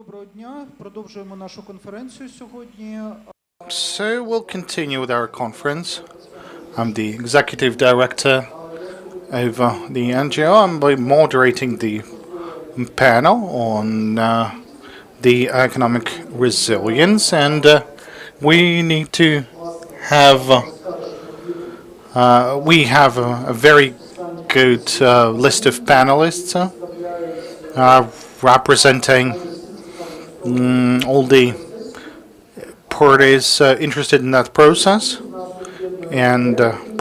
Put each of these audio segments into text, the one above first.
Доброго дня. Продовжуємо нашу конференцію сьогодні. So we'll continue with our conference. I'm the executive director of the NGO. I'm moderating the panel on the economic resilience, and we need to have a very good list of panelists representing all the parties interested in that process, and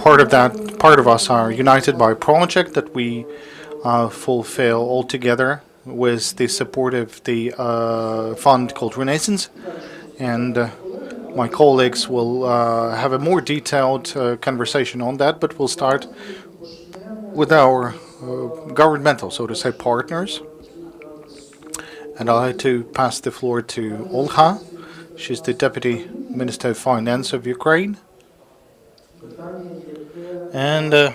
part of us are united by a project that we fulfill all together with the support of the fund called Renaissance, and my colleagues will have a more detailed conversation on that, but we'll start with our governmental, so to say, partners. And I'd like to pass the floor to Olha. She's the Deputy Minister of Finance of Ukraine. And a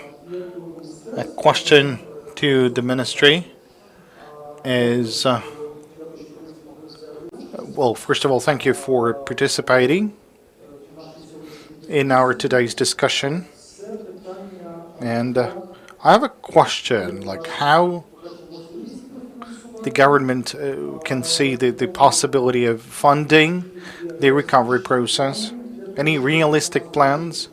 question to the ministry is, well, first of all, thank you for participating in our today's discussion. And I have a question, like how the government can see the possibility of funding the recovery process. Any realistic plans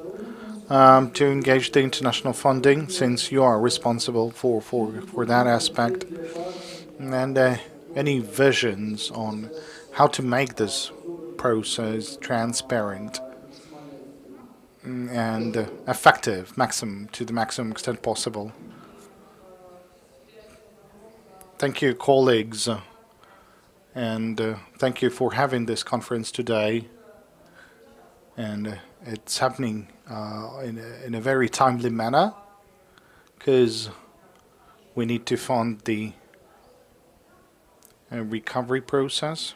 to engage the international funding, since you are responsible for that aspect? And any visions on how to make this process transparent and effective to the maximum extent possible? Thank you, colleagues, and thank you for having this conference today. And it's happening in a very timely manner, because we need to fund the recovery process.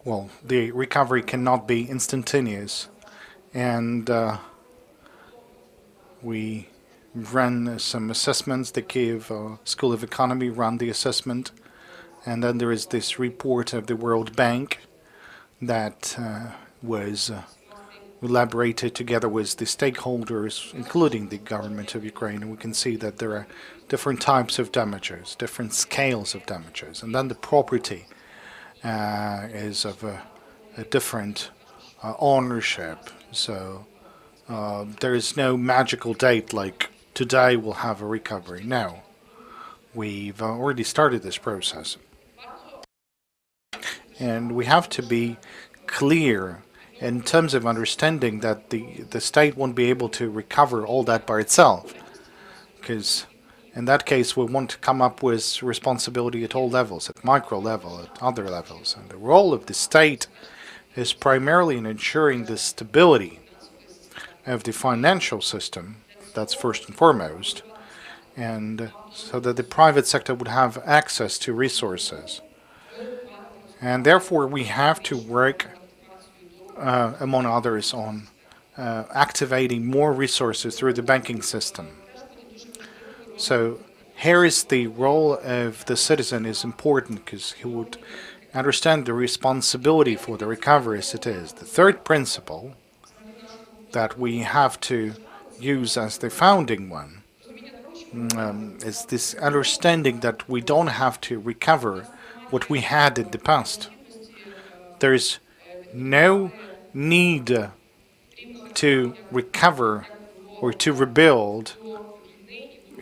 Well, the recovery cannot be instantaneous, and we ran some assessments. The Kyiv School of Economy ran the assessment, and then there is this report of the World Bank that was elaborated together with the stakeholders, including the government of Ukraine, and we can see that there are different types of damages, different scales of damages, and then the property is of a different ownership. So there is no magical date like today we'll have a recovery. No, we've already started this process, and we have to be clear in terms of understanding that the state won't be able to recover all that by itself, because in that case we want to come up with responsibility at all levels, at micro level, at other levels, and the role of the state is primarily in ensuring the stability of the financial system. That's first and foremost, and so that the private sector would have access to resources. And therefore we have to work, among others, on activating more resources through the banking system. So here is the role of the citizen is important, because he would understand the responsibility for the recovery as it is. The third principle that we have to use as the founding one is this understanding that we don't have to recover what we had in the past. There is no need to recover or to rebuild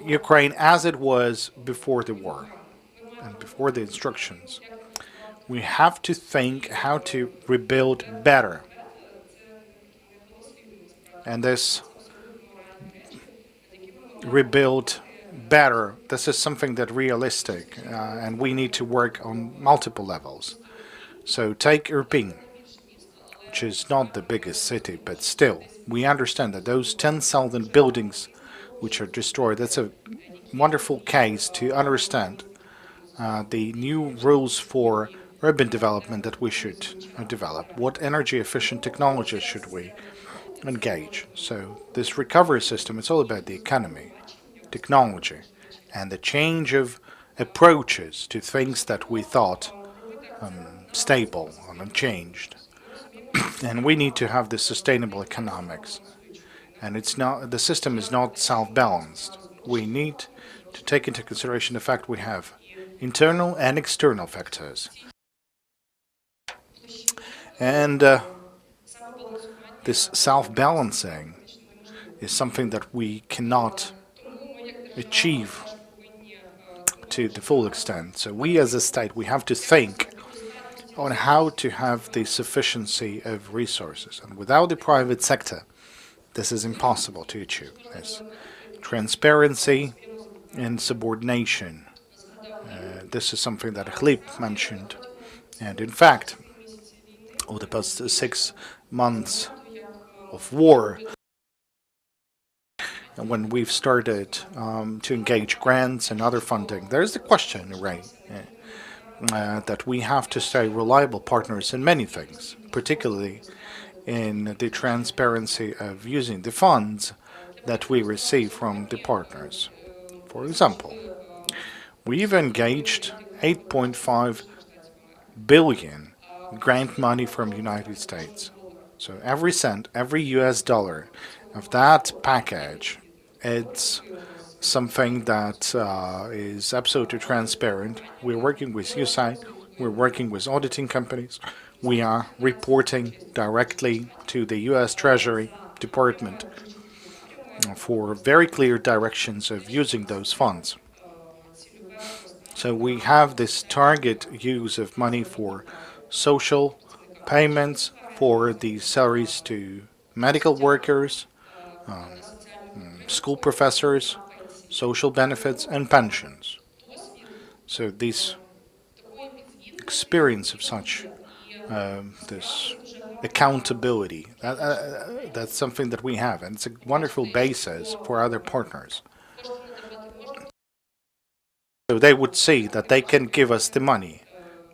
Ukraine as it was before the war and before the instructions. We have to think how to rebuild better. And this rebuild better, this is something that realistic, and we need to work on multiple levels. So take Irpin, which is not the biggest city, but still, we understand that those 10,000 buildings which are destroyed, that's a wonderful case to understand the new rules for urban development that we should develop. What energy efficient technologies should we engage. So this recovery system, it's all about the economy, technology, and the change of approaches to things that we thought stable and unchanged. And we need to have this sustainable economics. And it's not the system is not self-balanced. We need to take into consideration the fact we have internal and external factors. And this self-balancing is something that we cannot achieve to the full extent. So we as a state, we have to think on how to have the sufficiency of resources. And without the private sector, this is impossible to achieve. There's transparency and subordination. This is something that Khlib mentioned. And in fact, over the past 6 months of war, when we've started to engage grants and other funding, there's the question, right, that we have to stay reliable partners in many things, particularly in the transparency of using the funds that we receive from the partners. For example, we've engaged 8.5 billion grant money from the United States. So every cent, every US dollar of that package, it's something that is absolutely transparent. We're working with USAID, we're working with auditing companies, we are reporting directly to the US Treasury Department for very clear directions of using those funds. So we have this target use of money for social payments, for the salaries to medical workers, school professors, social benefits, and pensions. So this experience of such this accountability, that's something that we have, and it's a wonderful basis for other partners. So they would see that they can give us the money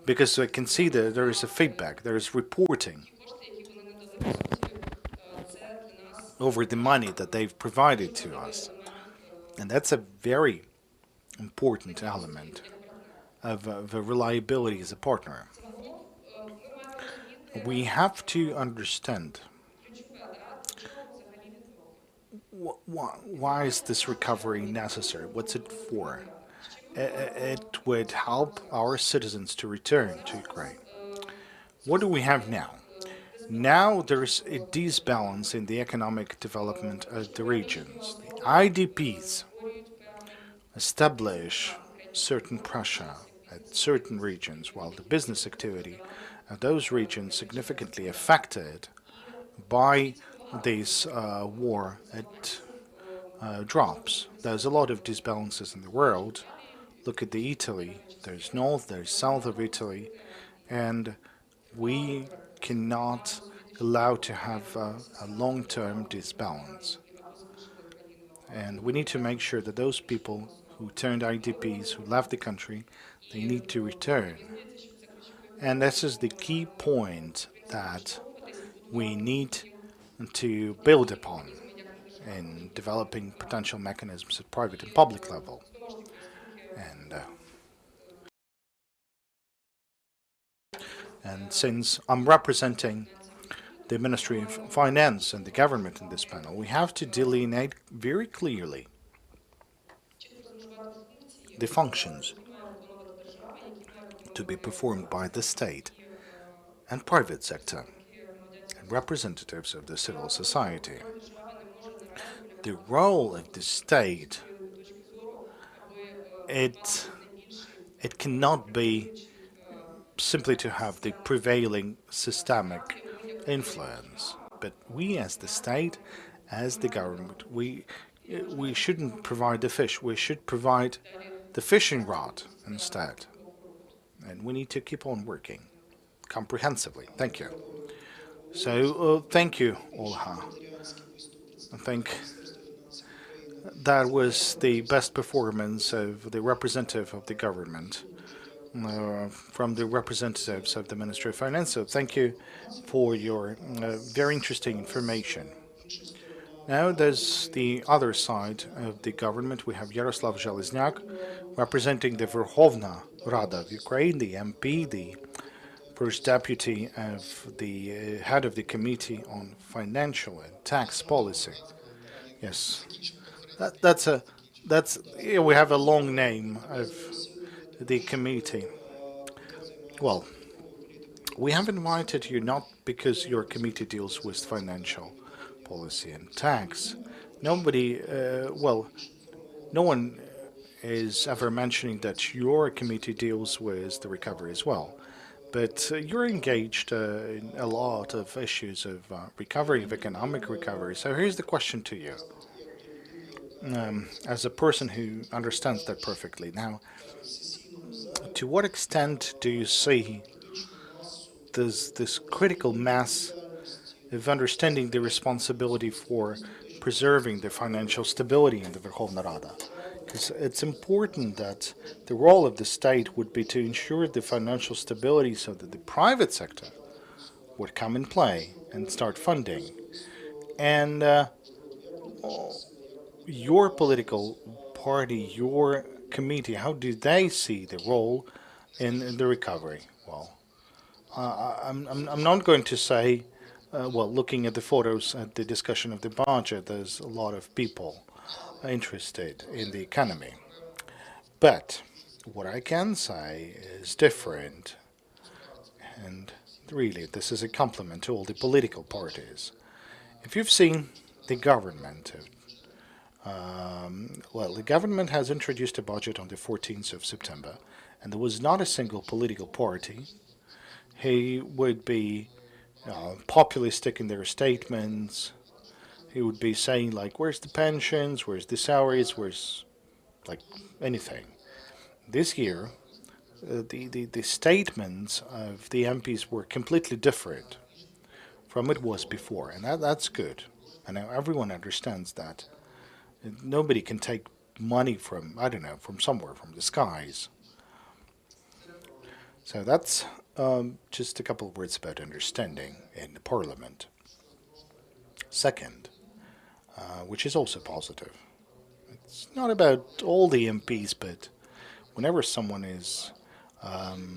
because they can see that there is a feedback, there is reporting over the money that they've provided to us. And that's a very important element of a reliability as a partner. We have to understand why is this recovery necessary? What's it for? It would help our citizens to return to Ukraine. What do we have now? Now there's a disbalance in the economic development of the regions. The IDPs establish certain pressure at certain regions, while the business activity of those regions significantly affected by this war, it drops. There's a lot of disbalances in the world. Look at the Italy. There's north, there's south of Italy, and we cannot allow to have a long-term disbalance. And we need to make sure that those people who turned IDPs, who left the country, they need to return. And this is the key point that we need to build upon in developing potential mechanisms at private and public level. And since I'm representing the Ministry of Finance and the government in this panel, we have to delineate very clearly the functions to be performed by the state and private sector and representatives of the civil society. The role of the state, it cannot be simply to have the prevailing systemic influence, but we as the state, as the government, we shouldn't provide the fish, we should provide the fishing rod instead. And we need to keep on working comprehensively. Thank you. So, thank you, Olha. I think that was the best performance of the representative of the government from the representatives of the Ministry of Finance. So, thank you for your very interesting information. Now there's the other side of the government. We have Yaroslav Zhelezniak representing the Verkhovna Rada of Ukraine, the MP, the first deputy of the head of the Committee on Financial and Tax Policy. Yes, that's yeah, we have a long name of the committee. Well, we have invited you not because your committee deals with financial policy and tax. Nobody, no one is ever mentioning that your committee deals with the recovery as well. But you're engaged in a lot of issues of recovery, of economic recovery. So here's the question to you, as a person who understands that perfectly. Now, to what extent do you see this critical mass of understanding the responsibility for preserving the financial stability in the Verkhovna Rada? Because it's important that the role of the state would be to ensure the financial stability so that the private sector would come in play and start funding. And your political party, your committee, how do they see the role in the recovery? Well, I'm not going to say, looking at the photos at the discussion of the budget, there's a lot of people interested in the economy. But what I can say is different, and really, this is a compliment to all the political parties. If you've seen the government, the government has introduced a budget on the 14th of September, and there was not a single political party who would be populistic in their statements. He would be saying like, "Where's the pensions? Where's the salaries? Where's like anything?" This year, the statements of the MPs were completely different from it was before, and that's good. And now everyone understands that nobody can take money from, I don't know, from somewhere, from the skies. So that's just a couple of words about understanding in the parliament. Second, which is also positive, it's not about all the MPs, but whenever someone is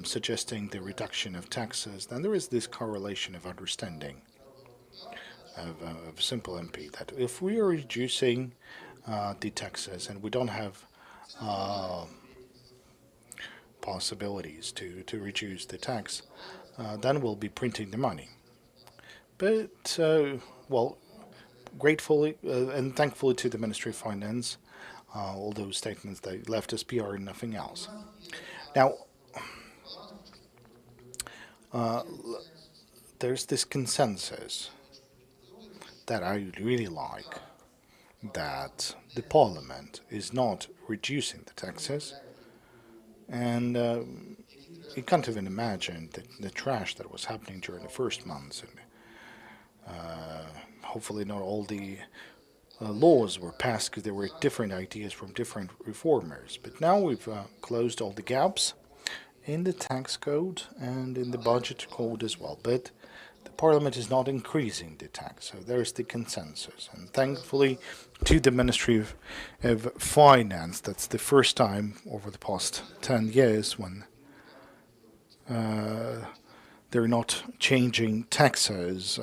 suggesting the reduction of taxes, then there is this correlation of understanding of simple MP that if we are reducing the taxes and we don't have possibilities to reduce the tax, then we'll be printing the money. But, gratefully and thankfully to the Ministry of Finance, all those statements they left as PR and nothing else. Now, there's this consensus that I really like, that the Parliament is not reducing the taxes, and you can't even imagine the trash that was happening during the first months, and hopefully not all the laws were passed because there were different ideas from different reformers. But now we've closed all the gaps in the tax code and in the budget code as well. But the parliament is not increasing the tax, so there's the consensus. And thankfully to the Ministry of Finance, that's the first time over the past 10 years when they're not changing taxes,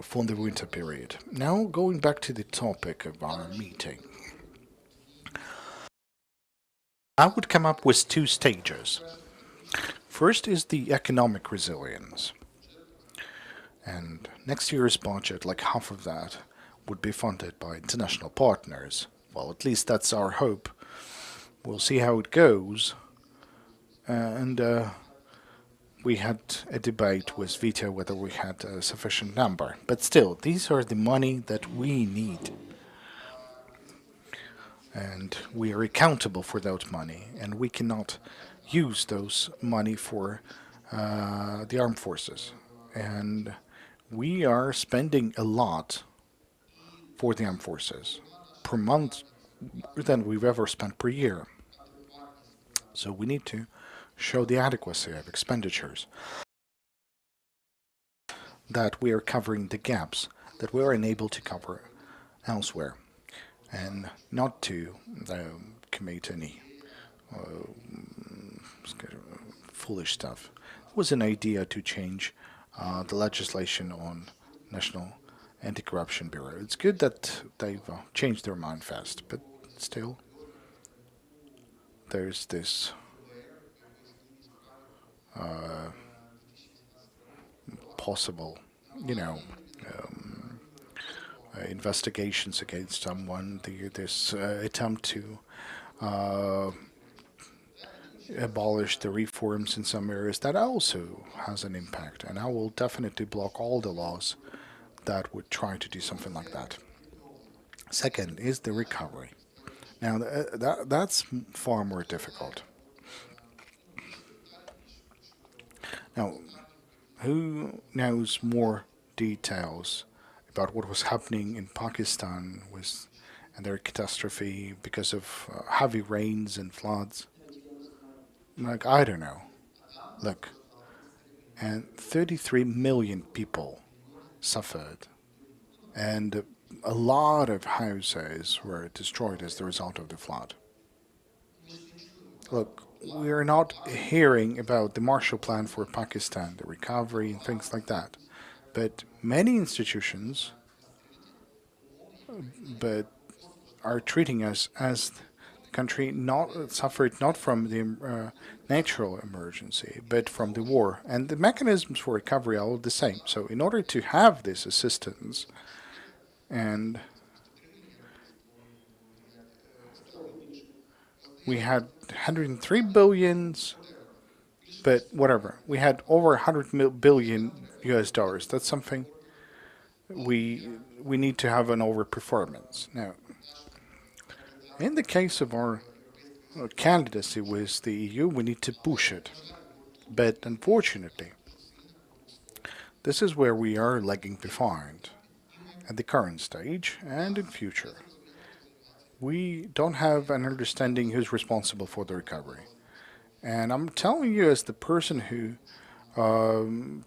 for the winter period. Now, going back to the topic of our meeting, I would come up with two stages. First is the economic resilience. And next year's budget, like half of that, would be funded by international partners. Well, at least that's our hope. We'll see how it goes. And we had a debate with Vito whether we had a sufficient number. But still, these are the money that we need. And we are accountable for that money. And we cannot use those money for the armed forces. And we are spending a lot for the armed forces per month more than we've ever spent per year. So we need to show the adequacy of expenditures. that we are covering the gaps that we are unable to cover elsewhere, and not to commit any foolish stuff. It was an idea to change the legislation on National Anti-Corruption Bureau. It's good that they've changed their mind fast, but still, there's this possible, you know, investigations against someone, this attempt to abolish the reforms in some areas, that also has an impact. And I will definitely block all the laws that would try to do something like that. Second is the recovery. Now, that's far more difficult. Now, who knows more details about what was happening in Pakistan and their catastrophe because of heavy rains and floods? Like, I don't know. Look, and 33 million people suffered, and a lot of houses were destroyed as the result of the flood. Look, we are not hearing about the Marshall Plan for Pakistan, the recovery, and things like that. But many institutions are treating us as the country not suffered not from the natural emergency, but from the war. And the mechanisms for recovery are all the same. So in order to have this assistance, and we had 103 billions, but whatever. We had over 100 billion US dollars. That's something we need to have an overperformance. Now, in the case of our candidacy with the EU, we need to push it. But unfortunately, this is where we are lagging behind at the current stage and in future. We don't have an understanding who's responsible for the recovery. And I'm telling you, as the person who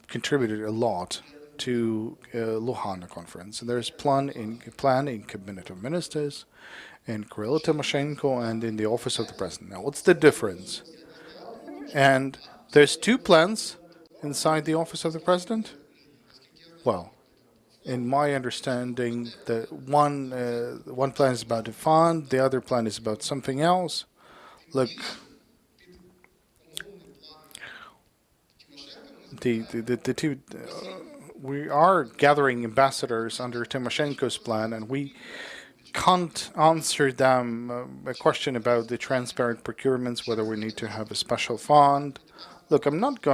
contributed a lot to Luhana conference, and there's plan in Cabinet of Ministers, in Kirill Tymoshenko, and in the Office of the President. Now, what's the difference? And there's two plans inside the Office of the President. Well, in my understanding, the one plan is about the fund, the other plan is about something else. Look, the two, we are gathering ambassadors under Tymoshenko's plan, and we can't answer them a question about the transparent procurements, whether we need to have a special fund. Look, I'm not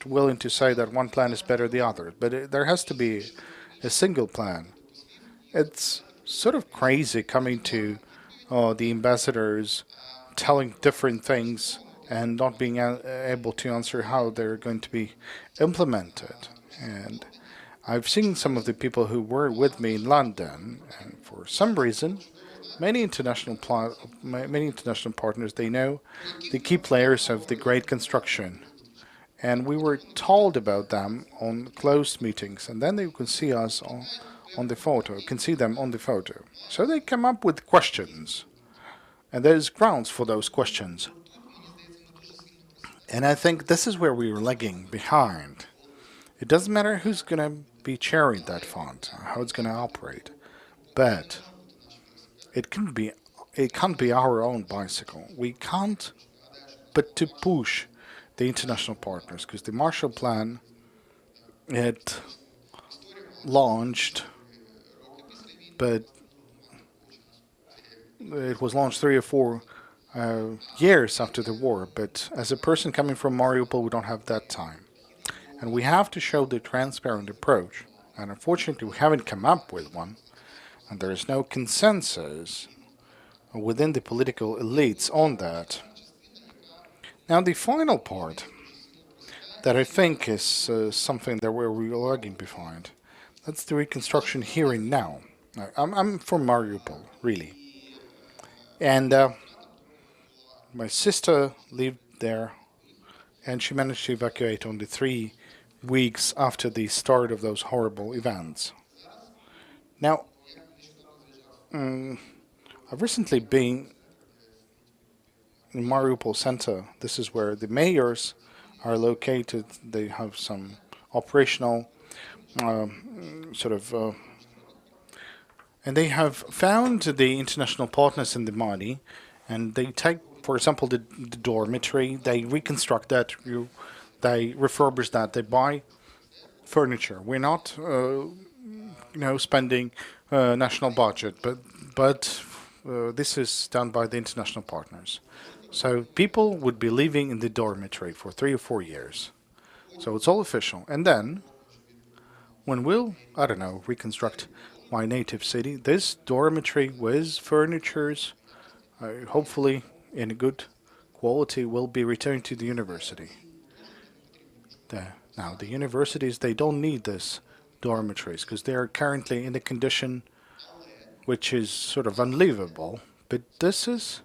willing to say that one plan is better than the other, but there has to be a single plan. It's sort of crazy coming to the ambassadors telling different things and not being able to answer how they're going to be implemented. And I've seen some of the people who were with me in London, and for some reason, many international partners, they know the key players of the great construction. And we were told about them on closed meetings, and then they can see us on the photo, can see them on the photo. So they come up with questions, and there's grounds for those questions. And I think this is where we were lagging behind. It doesn't matter who's going to be chairing that fund, how it's going to operate, but it can't be our own bicycle. We can't but to push the international partners, because the Marshall Plan, it launched, but it was launched 3 or 4 years after the war. But as a person coming from Mariupol, we don't have that time. And we have to show the transparent approach. And unfortunately, we haven't come up with one. And there is no consensus within the political elites on that. Now, the final part that I think is something that we're lagging behind, that's the reconstruction here and now. I'm from Mariupol, really. And my sister lived there, and she managed to evacuate only 3 weeks after the start of those horrible events. Now, I've recently been in Mariupol center. This is where the mayors are located. They have some operational sort of, and they have found the international partners in the Mali, and they take, for example, the dormitory. They reconstruct that. They refurbish that. They buy furniture. We're not, spending national budget, but this is done by the international partners. So people would be living in the dormitory for 3 or 4 years. So it's all official. And then, when we'll, I don't know, reconstruct my native city, this dormitory with furnitures, hopefully in a good quality, will be returned to the university. Now, the universities, they don't need this dormitories because they are currently in a condition which is sort of unlivable. But this is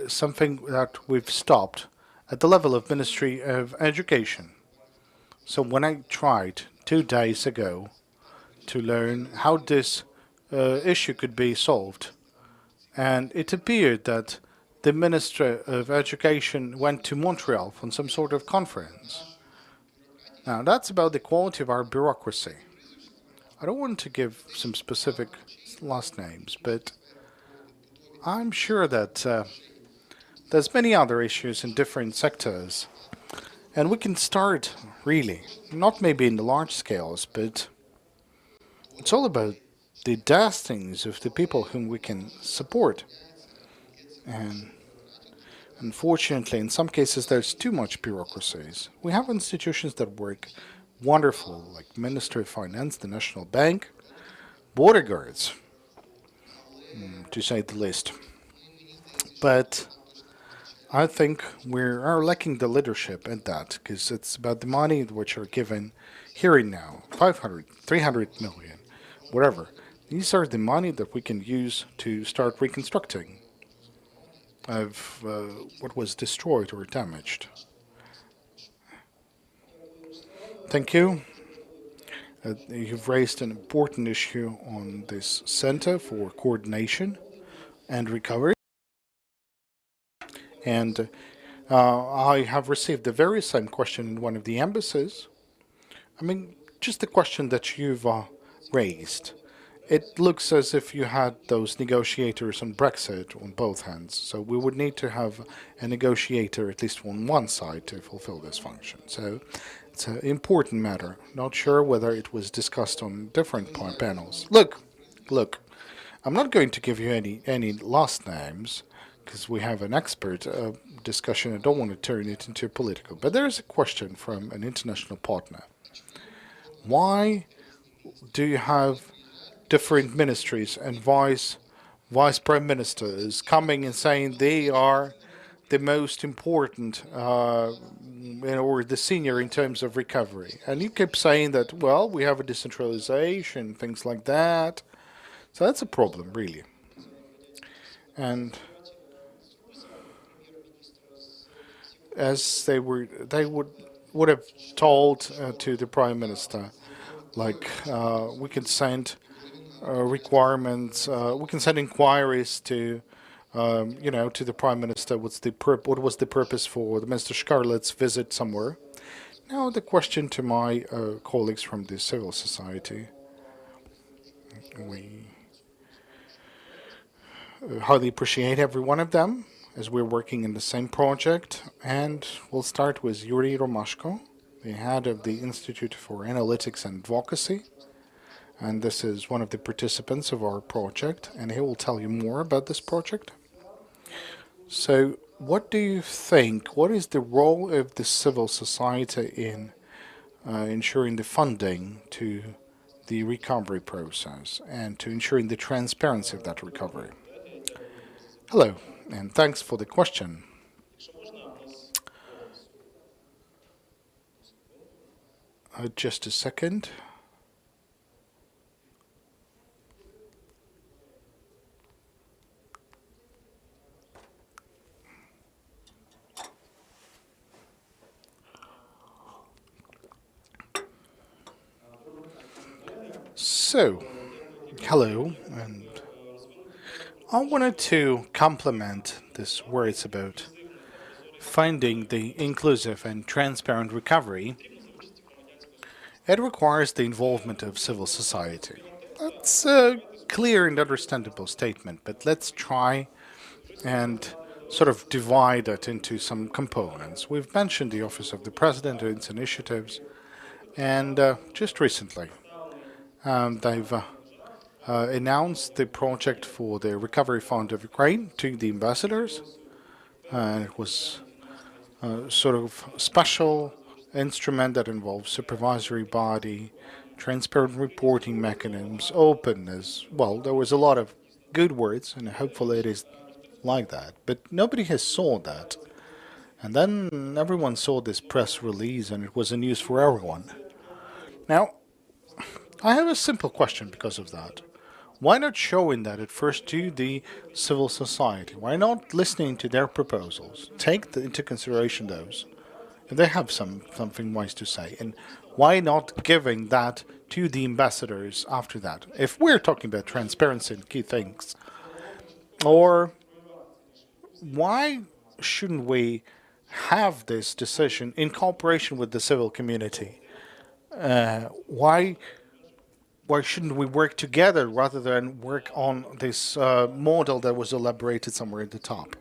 something that we've stopped at the level of Ministry of Education. So when I tried 2 days ago to learn how this issue could be solved, and it appeared that the Minister of Education went to Montreal for some sort of conference. Now, that's about the quality of our bureaucracy. I don't want to give some specific last names, but I'm sure that there's many other issues in different sectors. And we can start, really, not maybe in the large scales, but it's all about the destinies of the people whom we can support. And unfortunately, in some cases, there's too much bureaucracies. We have institutions that work wonderful, like Ministry of Finance, the National Bank, border guards, to say the least. But I think we are lacking the leadership in that, because it's about the money which are given here and now, 500, 300 million, whatever. These are the money that we can use to start reconstructing of what was destroyed or damaged. Thank you. You've raised an important issue on this Center for Coordination and Recovery. And I have received the very same question in one of the embassies. I mean, just the question that you've raised. It looks as if you had those negotiators on Brexit on both hands. So we would need to have a negotiator at least on one side to fulfill this function. So it's an important matter. Not sure whether it was discussed on different panels. Look. I'm not going to give you any last names because we have an expert discussion. I don't want to turn it into political. But there is a question from an international partner. Why do you have different ministries and vice prime ministers coming and saying they are the most important or the senior in terms of recovery? And you keep saying that, well, we have a decentralization, things like that. So that's a problem, really. And as they would have told to the prime minister, like we can send requirements, we can send inquiries to, to the prime minister. What was the purpose for the Minister Scarlett's visit somewhere? Now the question to my colleagues from the civil society. We highly appreciate every one of them as we're working in the same project. And we'll start with Yuri Romashko, the head of the Institute for Analytics and Advocacy. And this is one of the participants of our project, and he will tell you more about this project. So what do you think? What is the role of the civil society in ensuring the funding to the recovery process and to ensuring the transparency of that recovery? Hello, and thanks for the question. Just a second. So, hello, and I wanted to complement this words about finding the inclusive and transparent recovery. It requires the involvement of civil society. That's a clear and understandable statement, but let's try and sort of divide it into some components. We've mentioned the Office of the President and its initiatives, and just recently they've announced the project for the Recovery Fund of Ukraine to the ambassadors. It was a sort of special instrument that involves supervisory body, transparent reporting mechanisms, openness. Well, there was a lot of good words, and hopefully it is like that. But nobody has saw that. And then everyone saw this press release, and it was a news for everyone. Now, I have a simple question because of that. Why not showing that at first to the civil society? Why not listening to their proposals? Take into consideration those, if they have something wise to say. And why not giving that to the ambassadors after that? If we're talking about transparency and key things, or why shouldn't we have this decision in cooperation with the civil community? Why shouldn't we work together rather than work on this model that was elaborated somewhere at the top?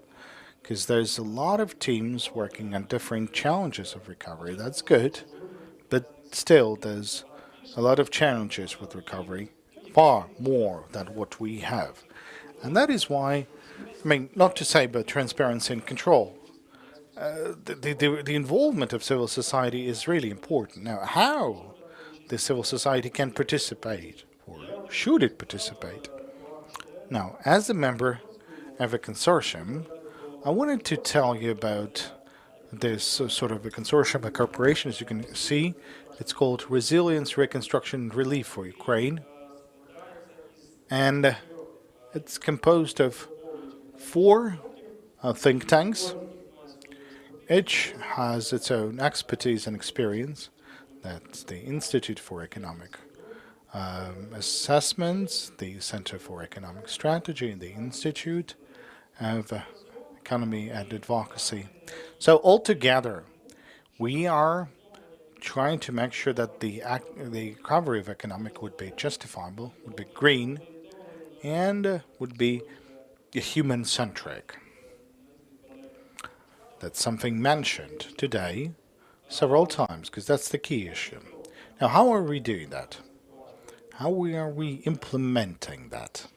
Because there's a lot of teams working on different challenges of recovery. That's good, but still there's a lot of challenges with recovery, far more than what we have. And that is why, I mean, not to say about transparency and control, the involvement of civil society is really important. Now, how the civil society can participate, or should it participate? Now, as a member of a consortium, I wanted to tell you about this sort of a consortium, a corporation, as you can see. It's called Resilience, Reconstruction, and Relief for Ukraine. And it's composed of 4 think tanks. Each has its own expertise and experience. That's the Institute for Economic Assessments, the Center for Economic Strategy, and the Institute of Economy and Advocacy. So altogether, we are trying to make sure that the recovery of economic would be justifiable, would be green, and would be human-centric. That's something mentioned today several times, because that's the key issue. Now, how are we doing that? How are we implementing that?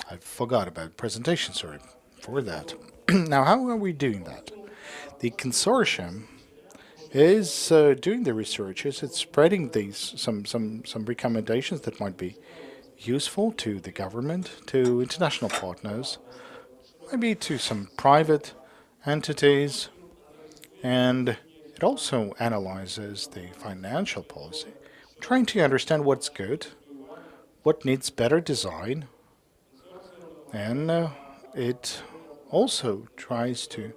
I forgot about presentation, sorry for that. Now, how are we doing that? The consortium is doing the researches. It's spreading these some recommendations that might be useful to the government, to international partners, maybe to some private entities, and it also analyzes the financial policy, trying to understand what's good, what needs better design, and it also tries to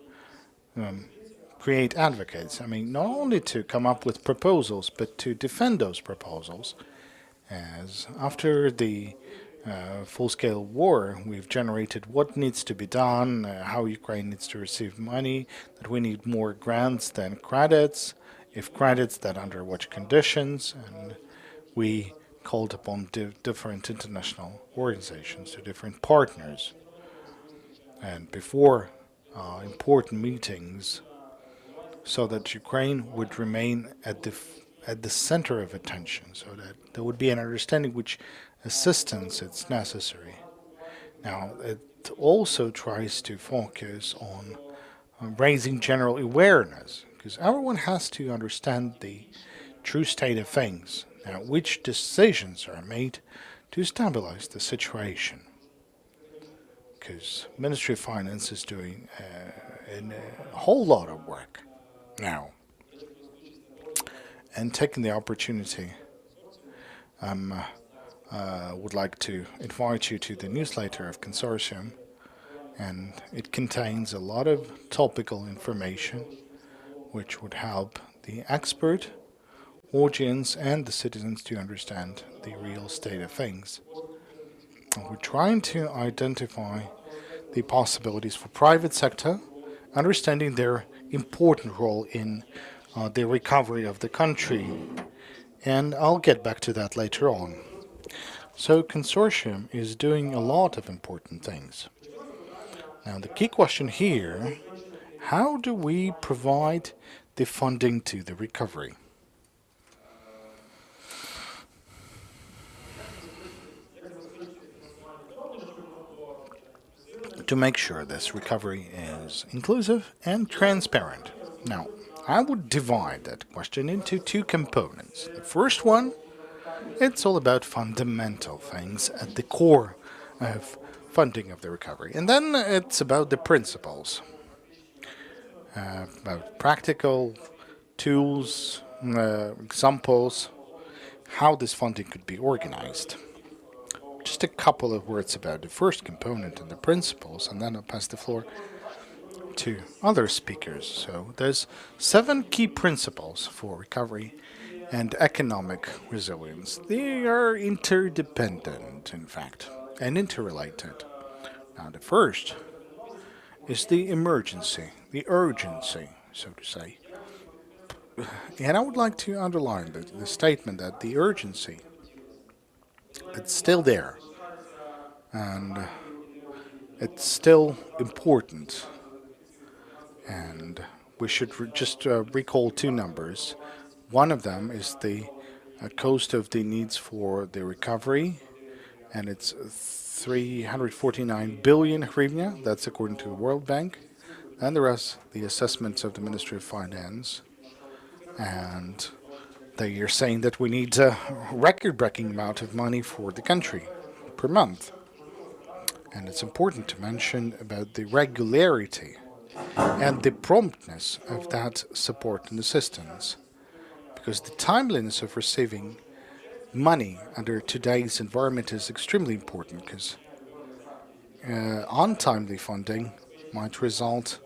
create advocates. I mean, not only to come up with proposals, but to defend those proposals. As after the full-scale war, we've generated what needs to be done, how Ukraine needs to receive money, that we need more grants than credits, if credits, then under what conditions, and we called upon different international organizations, to different partners. And before important meetings, so that Ukraine would remain at the center of attention, so that there would be an understanding which assistance is necessary. Now, it also tries to focus on raising general awareness, because everyone has to understand the true state of things. Now, which decisions are made to stabilize the situation? Because Ministry of Finance is doing a whole lot of work now. And taking the opportunity, would like to invite you to the newsletter of Consortium, and it contains a lot of topical information which would help the expert audience and the citizens to understand the real state of things. And we're trying to identify the possibilities for private sector, understanding their important role in the recovery of the country. And I'll get back to that later on. So consortium is doing a lot of important things. Now the key question here, how do we provide the funding to the recovery? To make sure this recovery is inclusive and transparent. Now, I would divide that question into two components. The first one, it's all about fundamental things at the core of funding of the recovery. And then it's about the principles, about practical tools, examples, how this funding could be organized. Just a couple of words about the first component and the principles, and then I'll pass the floor to other speakers. So there's 7 key principles for recovery and economic resilience. They are interdependent, in fact, and interrelated. Now, the first is the emergency, the urgency, so to say. And I would like to underline the statement that the urgency, it's still there, and it's still important. And we should just recall 2 numbers. One of them is the cost of the needs for the recovery, and it's 349 billion hryvnia. That's according to the World Bank. And the rest, the assessments of the Ministry of Finance. And they are saying that we need a record-breaking amount of money for the country per month. And it's important to mention about the regularity and the promptness of that support and assistance. Because the timeliness of receiving money under today's environment is extremely important, because untimely funding might result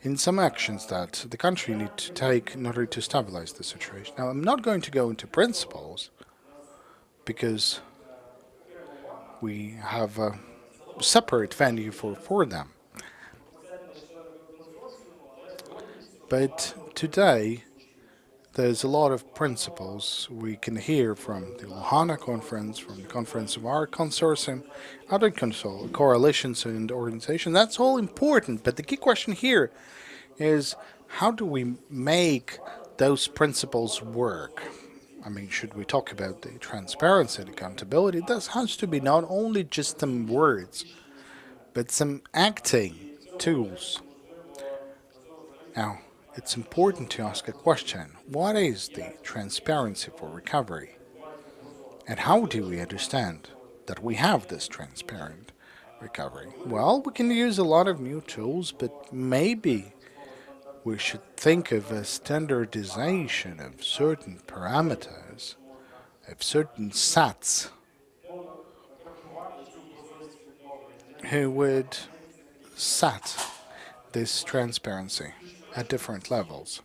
in some actions that the country need to take in order to stabilize the situation. Now, I'm not going to go into principles, because we have a separate venue for them. But today, there's a lot of principles we can hear from the Lahana conference, from the conference of our consortium, other coalitions and organizations. That's all important, but the key question here is, how do we make those principles work? I mean, should we talk about the transparency and accountability? That has to be not only just some words, but some acting tools. Now, it's important to ask a question. What is the transparency for recovery? And how do we understand that we have this transparent recovery? Well, we can use a lot of new tools, but maybe we should think of a standardization of certain parameters, of certain sets, who would set this transparency at different levels.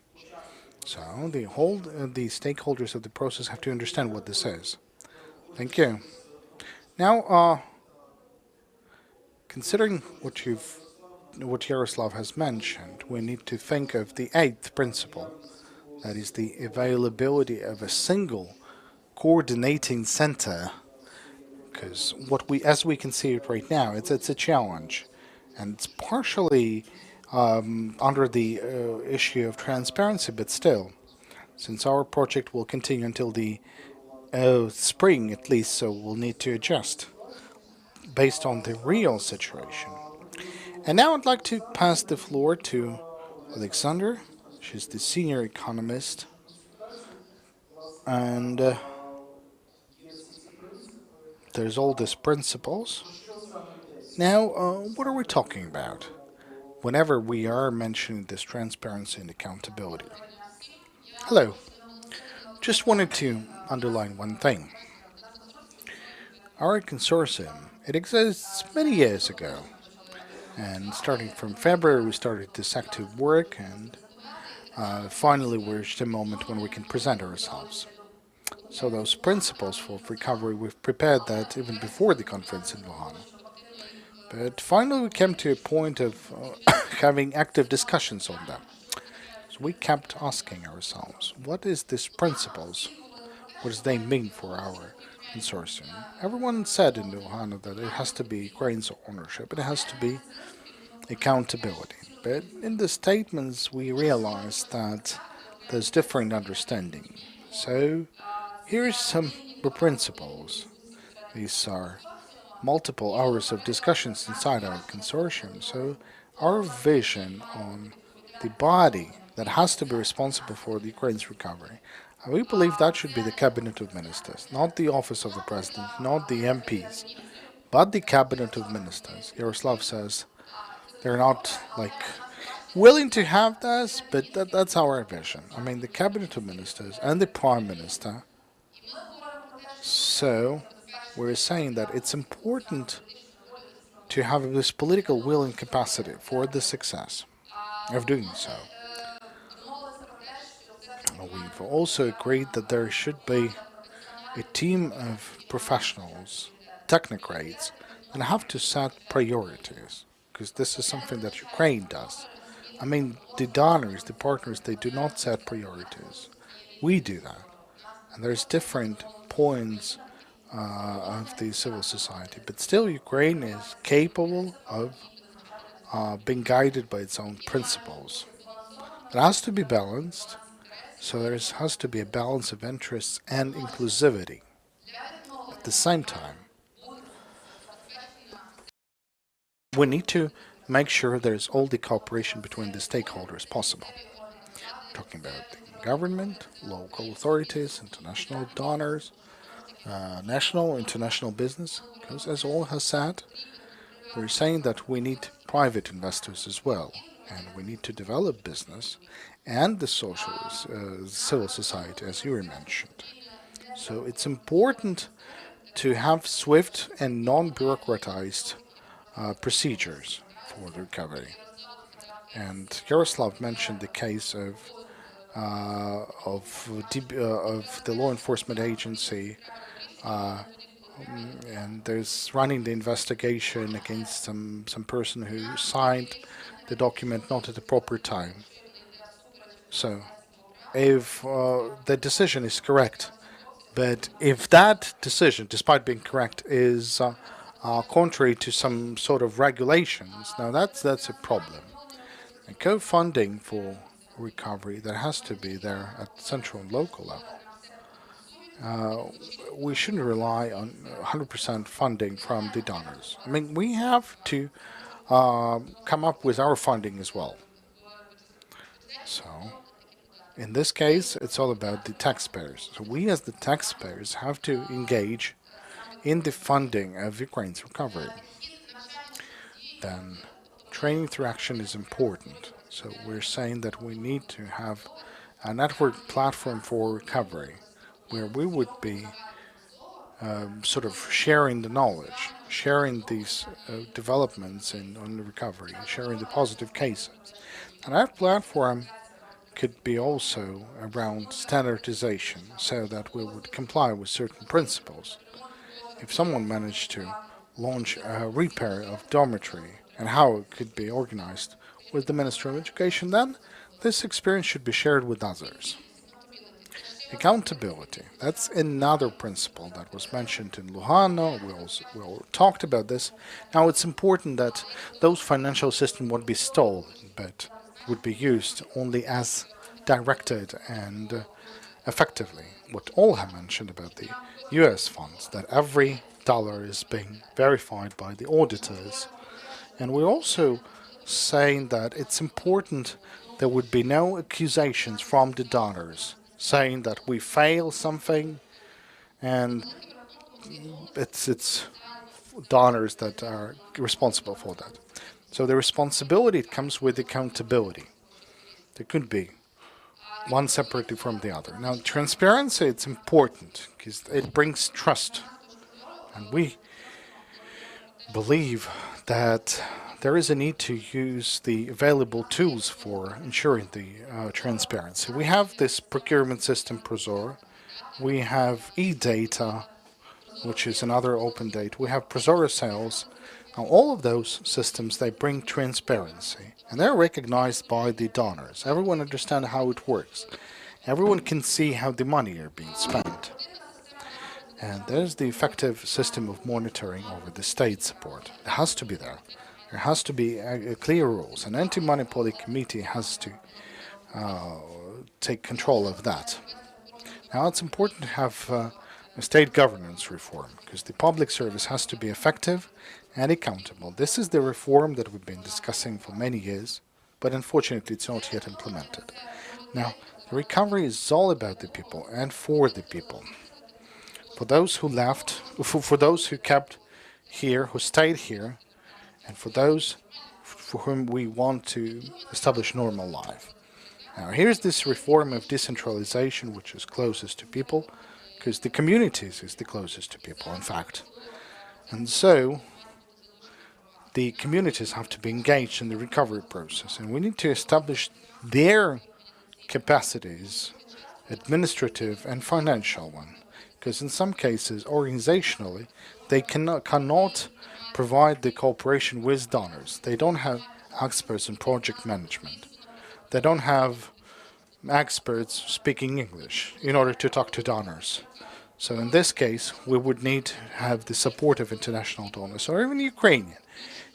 So the stakeholders of the process have to understand what this is. Thank you. Now, considering what Yaroslav has mentioned, we need to think of the 8th principle, that is the availability of a single coordinating center. Because as we can see it right now, it's a challenge, and it's partially under the issue of transparency, but still, since our project will continue until the spring at least, so we'll need to adjust based on the real situation. And now I'd like to pass the floor to Alexander. She's the senior economist, and there's all these principles. Now, what are we talking about whenever we are mentioning this transparency and accountability? Hello. Just wanted to underline one thing. Our consortium, it exists many years ago. And starting from February, we started this active work, and finally we reached a moment when we can present ourselves. So those principles for recovery, we've prepared that even before the conference in Wuhan. But finally, we came to a point of having active discussions on them. So we kept asking ourselves, what is these principles? What does they mean for our consortium? Everyone said in Wuhan that it has to be Ukraine's ownership. It has to be accountability. But in the statements, we realized that there's different understanding. So here's some principles. These are multiple hours of discussions inside our consortium. So our vision on the body that has to be responsible for the Ukraine's recovery, we believe that should be the Cabinet of Ministers, not the Office of the President, not the MPs, but the Cabinet of Ministers. Yaroslav says they're not like willing to have this, but that's our vision. I mean, the Cabinet of Ministers and the Prime Minister. So we're saying that it's important to have this political will and capacity for the success of doing so. We've also agreed that there should be a team of professionals, technocrats, that have to set priorities, because this is something that Ukraine does. I mean, the donors, the partners, they do not set priorities. We do that. And there's different points of the civil society. But still, Ukraine is capable of being guided by its own principles. It has to be balanced, so there has to be a balance of interests and inclusivity. At the same time, we need to make sure there's all the cooperation between the stakeholders possible. We're talking about the government, local authorities, international donors, national, international business, because as all has said, we're saying that we need private investors as well, and we need to develop business and the social, civil society, as you mentioned. So it's important to have swift and non-bureaucratized procedures for the recovery. And Yaroslav mentioned the case of the law enforcement agency, and there's running the investigation against some person who signed the document not at the proper time. So, if the decision is correct, but if that decision, despite being correct, is contrary to some sort of regulations, now that's a problem. And co-funding for recovery, that has to be there at central and local level. We shouldn't rely on 100% funding from the donors. I mean, we have to come up with our funding as well. So, in this case, it's all about the taxpayers. So we as the taxpayers have to engage in the funding of Ukraine's recovery. Then training through action is important. So we're saying that we need to have a network platform for recovery where we would be sort of sharing the knowledge, sharing these developments on the recovery, sharing the positive cases. And our platform could be also around standardization so that we would comply with certain principles. If someone managed to launch a repair of dormitory and how it could be organized with the Ministry of Education, then this experience should be shared with others. Accountability. That's another principle that was mentioned in Luhano. We all talked about this. Now it's important that those financial systems won't be stolen, but would be used only as directed and effectively. What all have mentioned about the US funds, that every dollar is being verified by the auditors. And we're also saying that it's important there would be no accusations from the donors saying that we fail something and it's donors that are responsible for that. So the responsibility comes with accountability. There could be one separately from the other. Now, transparency, it's important because it brings trust. And we believe that there is a need to use the available tools for ensuring the transparency. We have this procurement system, Prozor, we have e-data, which is another open data. We have Prozora sales. Now, all of those systems, they bring transparency, and they're recognized by the donors. Everyone understands how it works. Everyone can see how the money are being spent. And there's the effective system of monitoring over the state support. It has to be there. There has to be clear rules. An anti-monopoly committee has to take control of that. Now, it's important to have a state governance reform, because the public service has to be effective and accountable. This is the reform that we've been discussing for many years, but unfortunately it's not yet implemented. Now, the recovery is all about the people and for the people. For those who left, for those who kept here, who stayed here, and for those for whom we want to establish normal life. Now, here's this reform of decentralization, which is closest to people, because the communities is the closest to people, in fact. And so, the communities have to be engaged in the recovery process, and we need to establish their capacities, administrative and financial one, because in some cases, organizationally, they cannot provide the cooperation with donors. They don't have experts in project management. They don't have experts speaking English in order to talk to donors. So in this case, we would need to have the support of international donors, or even Ukrainian,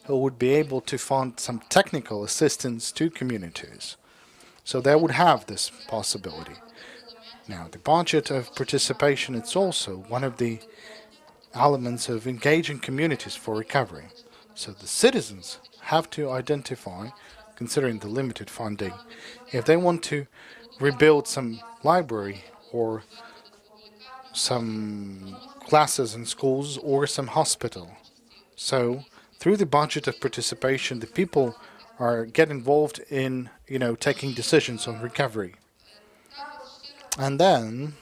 who would be able to fund some technical assistance to communities. So they would have this possibility. Now, the budget of participation, it's also one of the elements of engaging communities for recovery. So the citizens have to identify, considering the limited funding, if they want to rebuild some library or some classes in schools or some hospital. So through the budget of participation, the people get involved in, taking decisions on recovery. And then,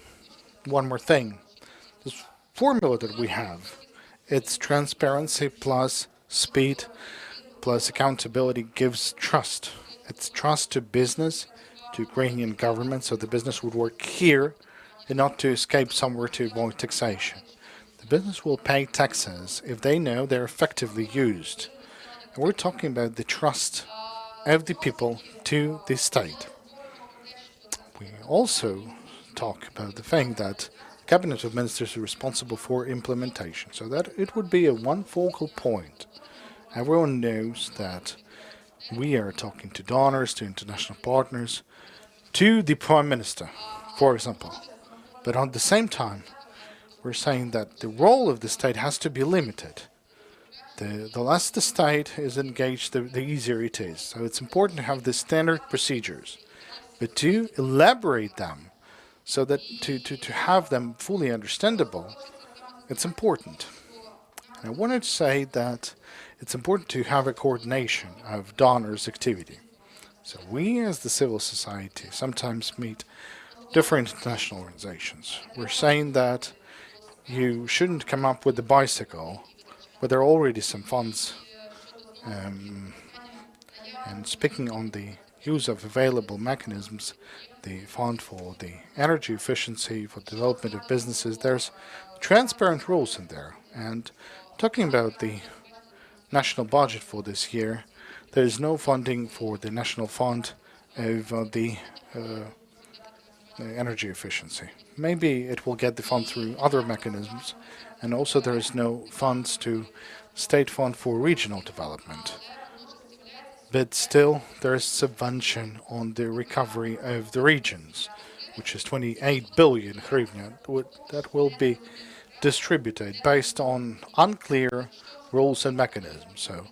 one more thing. This formula that we have, it's transparency plus speed plus accountability gives trust. It's trust to business, to Ukrainian government, so the business would work here and not to escape somewhere to avoid taxation. The business will pay taxes if they know they're effectively used. And we're talking about the trust of the people to the state. We also talk about the fact that the Cabinet of Ministers is responsible for implementation, so that it would be a one focal point. Everyone knows that we are talking to donors, to international partners, to the Prime Minister, for example. But at the same time, we're saying that the role of the state has to be limited. The less the state is engaged, the easier it is. So it's important to have the standard procedures, but to elaborate them so that to have them fully understandable, it's important. And I wanted to say that it's important to have a coordination of donors' activity. So we as the civil society sometimes meet different international organizations. We're saying that you shouldn't come up with the bicycle, but there are already some funds. And speaking on the use of available mechanisms, the fund for the energy efficiency, for development of businesses, there's transparent rules in there. And talking about the national budget for this year, there is no funding for the national fund of the energy efficiency. Maybe it will get the fund through other mechanisms, and also there is no funds to state fund for regional development. But still, there is subvention on the recovery of the regions, which is 28 billion hryvnia that will be distributed based on unclear rules and mechanisms. So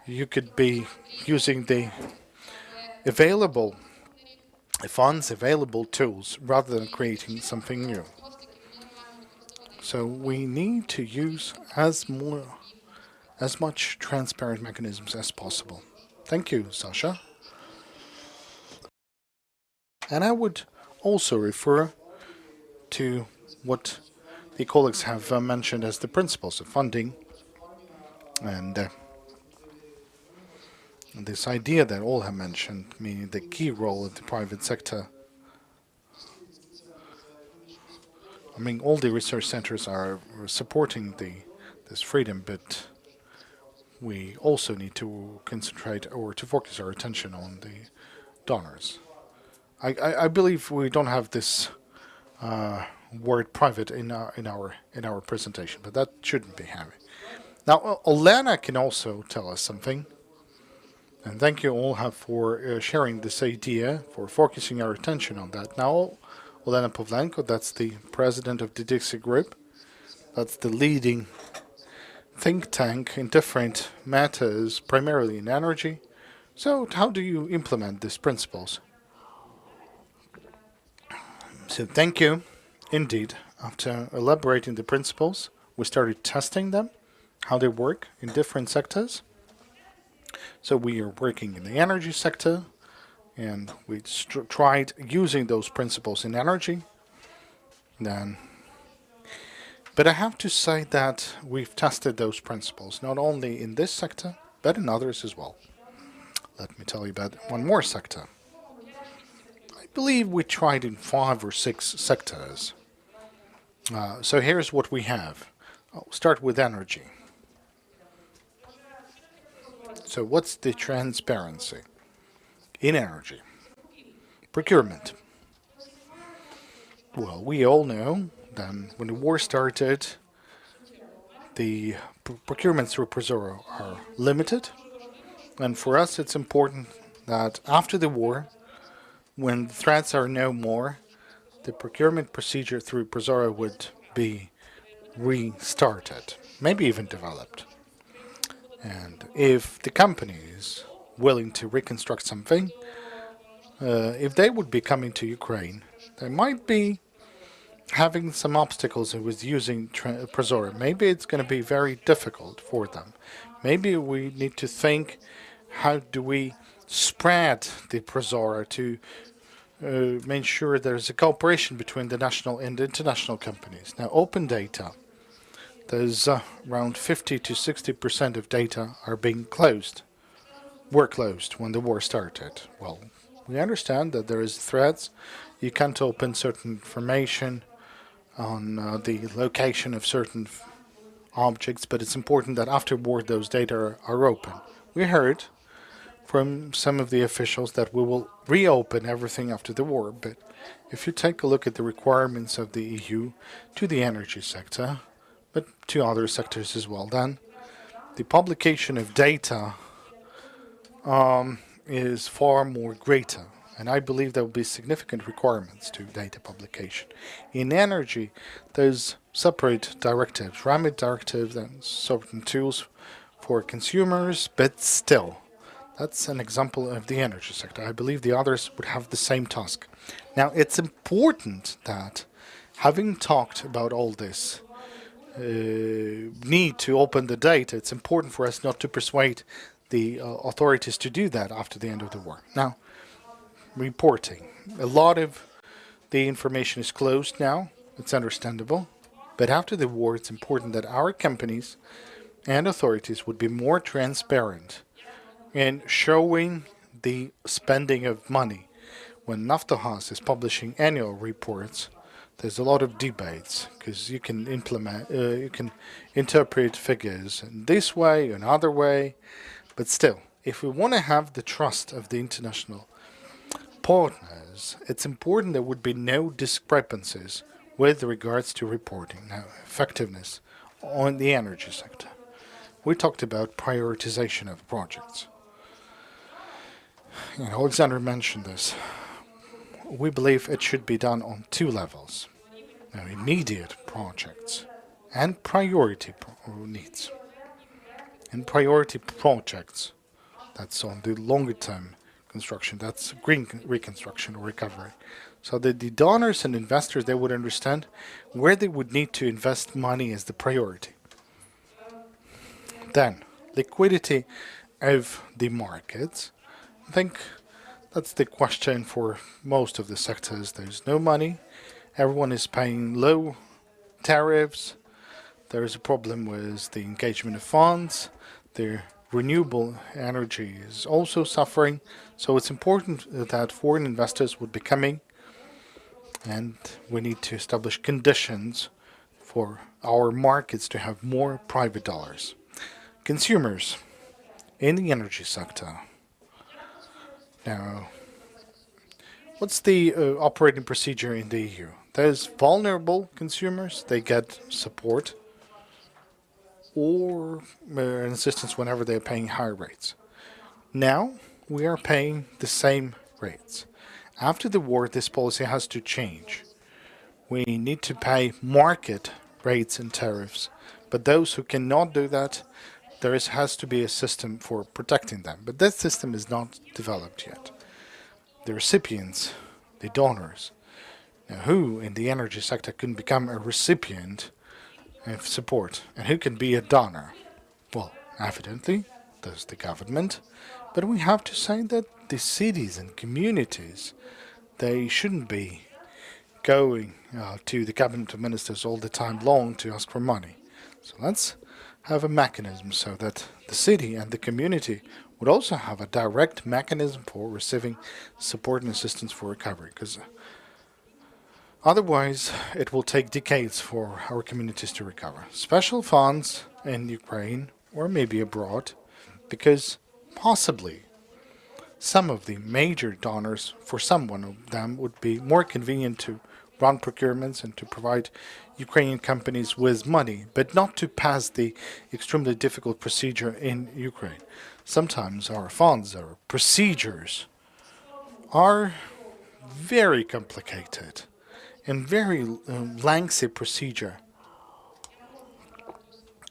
you could be using the available funds, available tools, rather than creating something new. So we need to use as much transparent mechanisms as possible. Thank you, Sasha. And I would also refer to what the colleagues have mentioned as the principles of funding, and this idea that all have mentioned, meaning the key role of the private sector. I mean, all the research centers are supporting this freedom, but we also need to concentrate or to focus our attention on the donors. I believe we don't have this word private in our presentation, but that shouldn't be heavy. Now, Olena can also tell us something, and thank you all for sharing this idea, for focusing our attention on that. Now, Olena Pavlenko, that's the president of the Dixie Group, that's the leading think tank in different matters, primarily in energy. So, how do you implement these principles? So, thank you. Indeed, after elaborating the principles, we started testing them, how they work in different sectors. So we are working in the energy sector, and we tried using those principles in energy. But I have to say that we've tested those principles not only in this sector, but in others as well. Let me tell you about one more sector. I believe we tried in 5 or 6 sectors. So here's what we have. I'll start with energy. So what's the transparency in energy? Procurement. Well, we all know that when the war started, the procurements through Prozoro are limited. And for us, it's important that after the war, when the threats are no more, the procurement procedure through Prozoro would be restarted, maybe even developed. And if the company is willing to reconstruct something, if they would be coming to Ukraine, they might be having some obstacles with using Prozoro. Maybe it's going to be very difficult for them. Maybe we need to think, how do we spread the Prozoro to make sure there's a cooperation between the national and the international companies. Now, open data, there's around 50 to 60% of data are being closed, were closed when the war started. Well, we understand that there is threats. You can't open certain information on the location of certain objects, but it's important that afterward those data are open. We heard from some of the officials that we will reopen everything after the war, but if you take a look at the requirements of the EU to the energy sector, but to other sectors as well, then the publication of data is far more greater, and I believe there will be significant requirements to data publication. In energy, there's separate directives, remit directives, and certain tools for consumers, but still, that's an example of the energy sector. I believe the others would have the same task. Now, it's important that, having talked about all this, need to open the data, it's important for us not to persuade the authorities to do that after the end of the war. Now, reporting. A lot of the information is closed now. It's understandable. But after the war, it's important that our companies and authorities would be more transparent in showing the spending of money. When Naftahas is publishing annual reports, there's a lot of debates because you can interpret figures in this way, another way. But still, if we want to have the trust of the international partners, it's important there would be no discrepancies with regards to reporting. Now, effectiveness on the energy sector. We talked about prioritization of projects. Alexander mentioned this. We believe it should be done on 2 levels. Now, immediate projects and priority needs. And priority projects, that's on the longer term construction, that's green reconstruction or recovery. So that the donors and investors, they would understand where they would need to invest money as the priority. Then, liquidity of the markets. I think that's the question for most of the sectors. There's no money. Everyone is paying low tariffs. There is a problem with the engagement of funds. The renewable energy is also suffering. So it's important that foreign investors would be coming and we need to establish conditions for our markets to have more private dollars. Consumers in the energy sector. Now, what's the operating procedure in the EU? There's vulnerable consumers, they get support or assistance whenever they're paying higher rates. Now, we are paying the same rates. After the war, this policy has to change. We need to pay market rates and tariffs, but those who cannot do that, has to be a system for protecting them. But that system is not developed yet. The recipients, the donors, now who in the energy sector can become a recipient of support and who can be a donor? Well, evidently, there's the government, but we have to say that the cities and communities, they shouldn't be going to the cabinet of ministers all the time long to ask for money. So let's have a mechanism so that the city and the community would also have a direct mechanism for receiving support and assistance for recovery, because otherwise it will take decades for our communities to recover. Special funds in Ukraine or maybe abroad, because possibly some of the major donors, for some one of them, would be more convenient to run procurements and to provide Ukrainian companies with money, but not to pass the extremely difficult procedure in Ukraine. Sometimes our funds, our procedures are very complicated and very lengthy procedure,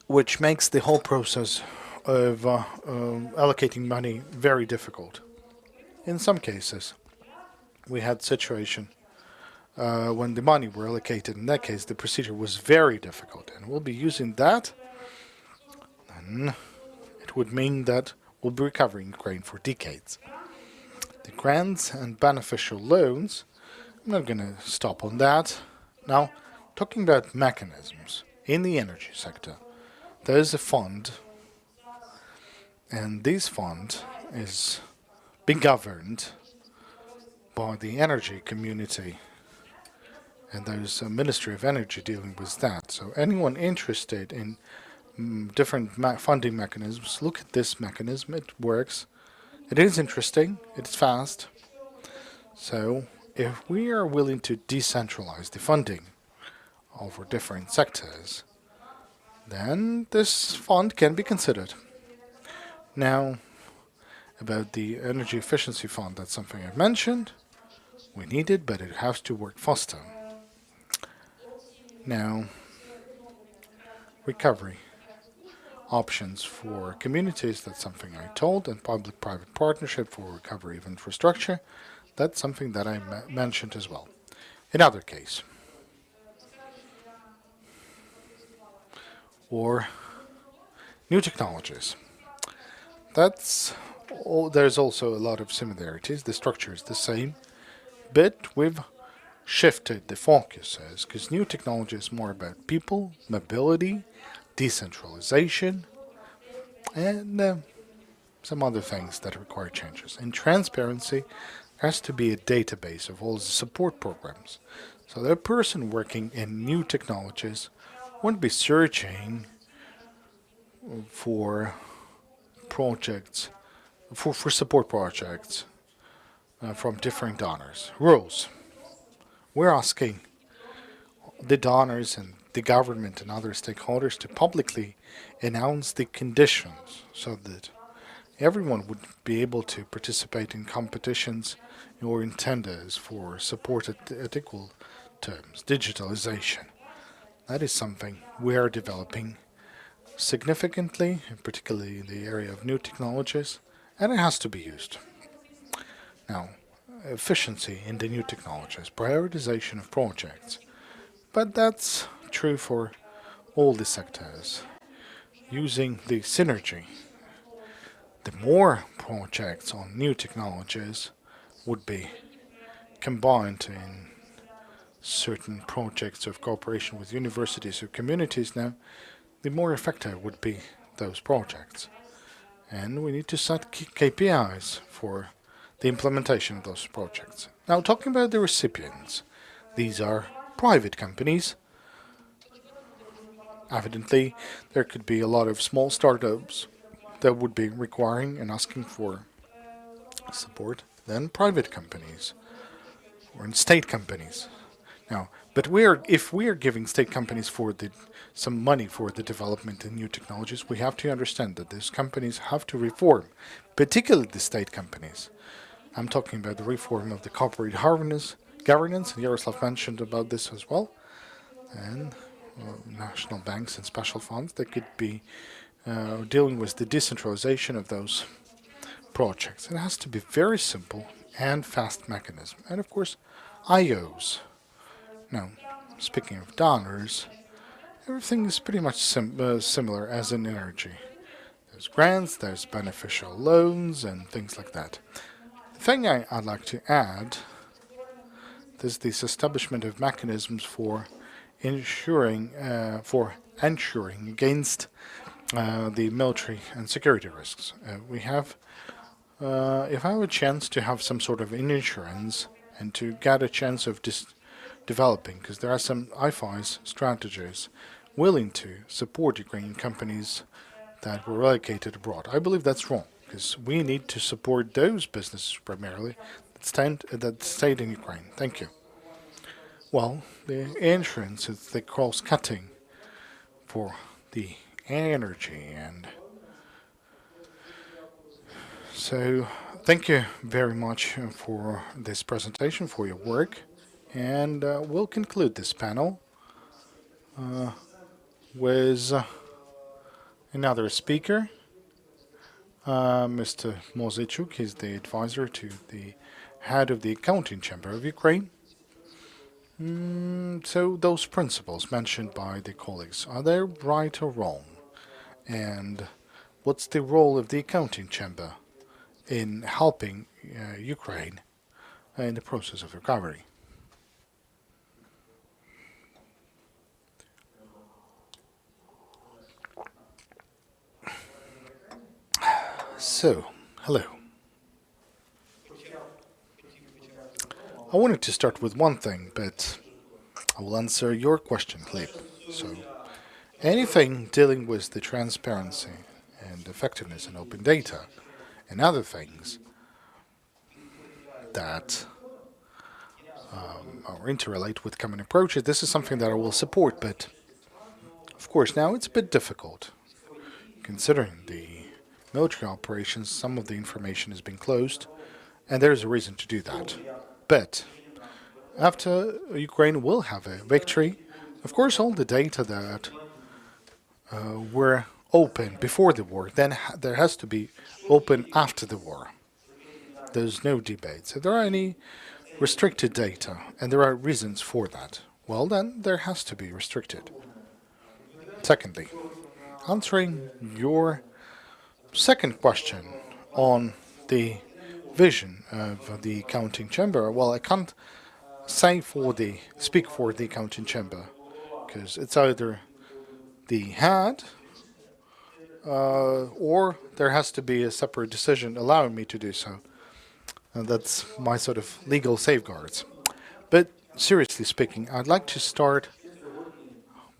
which makes the whole process of allocating money very difficult. In some cases, we had situation when the money were allocated. In that case, the procedure was very difficult, and we'll be using that. Then it would mean that we'll be recovering Ukraine for decades. The grants and beneficial loans, I'm not going to stop on that. Now, talking about mechanisms in the energy sector, there is a fund, and this fund is being governed by the energy community, and there's a Ministry of Energy dealing with that. So anyone interested in different funding mechanisms, look at this mechanism. It works. It is interesting. It's fast. So if we are willing to decentralize the funding over different sectors, then this fund can be considered. Now, about the energy efficiency fund, that's something I've mentioned. We need it, but it has to work faster. Now, recovery options for communities, that's something I told, and public-private partnership for recovery of infrastructure, that's something that I mentioned as well. Another case, or new technologies. There's also a lot of similarities. The structure is the same, but we've shifted the focuses because new technology is more about people, mobility, decentralization, and some other things that require changes. In transparency, there has to be a database of all the support programs. So the person working in new technologies won't be searching for projects, for support projects from different donors. Rules. We're asking the donors and the government and other stakeholders to publicly announce the conditions so that everyone would be able to participate in competitions or in tenders for support at equal terms. Digitalization. That is something we are developing significantly, particularly in the area of new technologies, and it has to be used. Now, efficiency in the new technologies, prioritization of projects, but that's true for all the sectors. Using the synergy, the more projects on new technologies would be combined in certain projects of cooperation with universities or communities now, the more effective would be those projects. And we need to set KPIs for the implementation of those projects. Now, talking about the recipients, These are private companies. Evidently, there could be a lot of small startups that would be requiring and asking for support than private companies or in state companies. Now, but if we are giving state companies some money for the development in new technologies, we have to understand that these companies have to reform, particularly the state companies. I'm talking about the reform of the corporate governance, and Yaroslav mentioned about this as well, and national banks and special funds that could be dealing with the decentralization of those projects. It has to be very simple and fast mechanism. And of course, IOs. Now, speaking of donors, everything is pretty much similar as in energy. There's grants, there's beneficial loans, and things like that. The thing I'd like to add is this establishment of mechanisms for ensuring against the military and security risks. If I have a chance to have some sort of insurance and to get a chance of developing, because there are some IFIs strategies willing to support Ukrainian companies that were relocated abroad. I believe that's wrong, because we need to support those businesses primarily that stayed in Ukraine. Thank you. Well, the insurance is the cross-cutting for the energy, and so thank you very much for this presentation, for your work, and we'll conclude this panel with another speaker, Mr. Mozaichuk. He's the advisor to the head of the accounting chamber of Ukraine. So those principles mentioned by the colleagues, are they right or wrong? And what's the role of the accounting chamber in helping Ukraine in the process of recovery? So, hello. I wanted to start with one thing, but I will answer your question, Klip. So, anything dealing with the transparency and effectiveness in open data and other things that are interrelate with common approaches, this is something that I will support, but of course now it's a bit difficult. Considering the military operations, some of the information has been closed, and there's a reason to do that. But after Ukraine will have a victory, of course all the data that were open before the war, then there has to be open after the war. There's no debate. If there are any restricted data, and there are reasons for that, well then there has to be restricted. Secondly, answering your second question on the vision of the accounting chamber, well, I can't speak for the accounting chamber, because it's either the head or there has to be a separate decision allowing me to do so. And that's my sort of legal safeguards. But seriously speaking, I'd like to start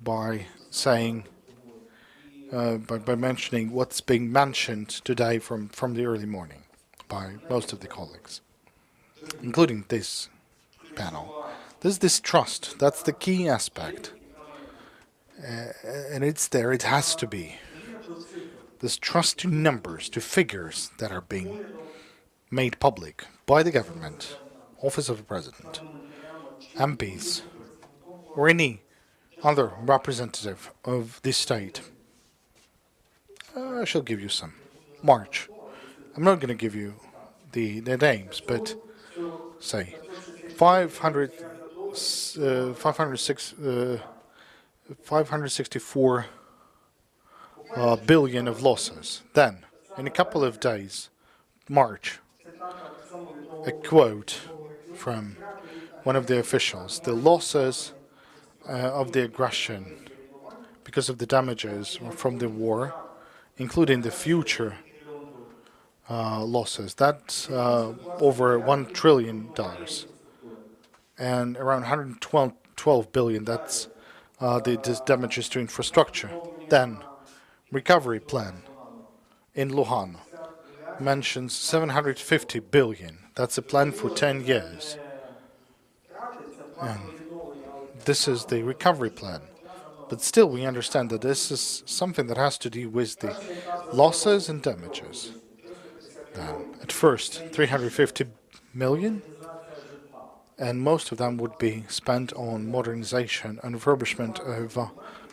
by saying, by mentioning what's being mentioned today from the early morning by most of the colleagues, including this panel. There's this trust. That's the key aspect. And it's there. It has to be. This trust to numbers, to figures that are being made public by the government, Office of the President, MPs, or any other representative of the state. I shall give you some. March. I'm not going to give you the names, but say 564 billion of losses. Then, in a couple of days, March, a quote from one of the officials: the losses of the aggression because of the damages from the war, including the future losses, that's over $1 trillion. and around 112 billion, that's the damages to infrastructure. Then, recovery plan in Luhan mentions 750 billion. That's a plan for 10 years. And this is the recovery plan. But still, we understand that this is something that has to do with the losses and damages. At first, 350 million, and most of them would be spent on modernization and refurbishment of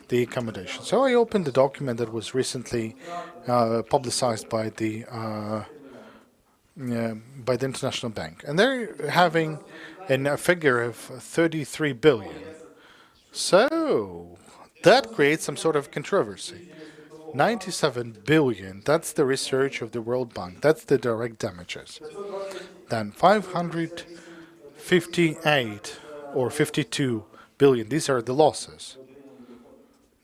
the accommodation. So I opened the document that was recently publicized by the International Bank, and they're having a figure of 33 billion. So that creates some sort of controversy. 97 billion, that's the research of the World Bank, that's the direct damages. Then 558 or 52 billion, these are the losses.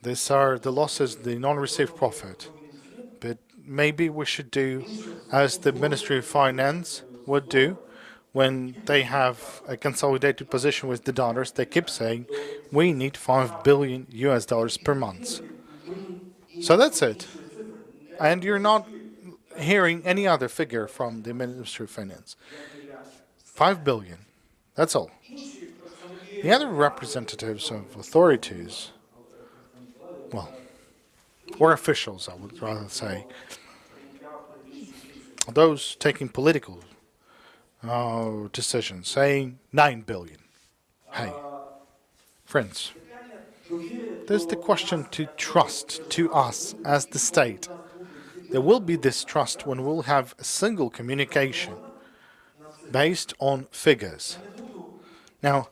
These are the losses, the non-received profit. But maybe we should do as the Ministry of Finance would do when they have a consolidated position with the donors. They keep saying, we need $5 billion per month. So that's it. And you're not hearing any other figure from the Ministry of Finance. 5 billion. That's all. The other representatives of authorities, well, or officials, I would rather say, those taking political decisions, saying 9 billion. Hey, friends, there's the question to trust to us as the state. There will be this trust when we'll have a single communication based on figures. Now,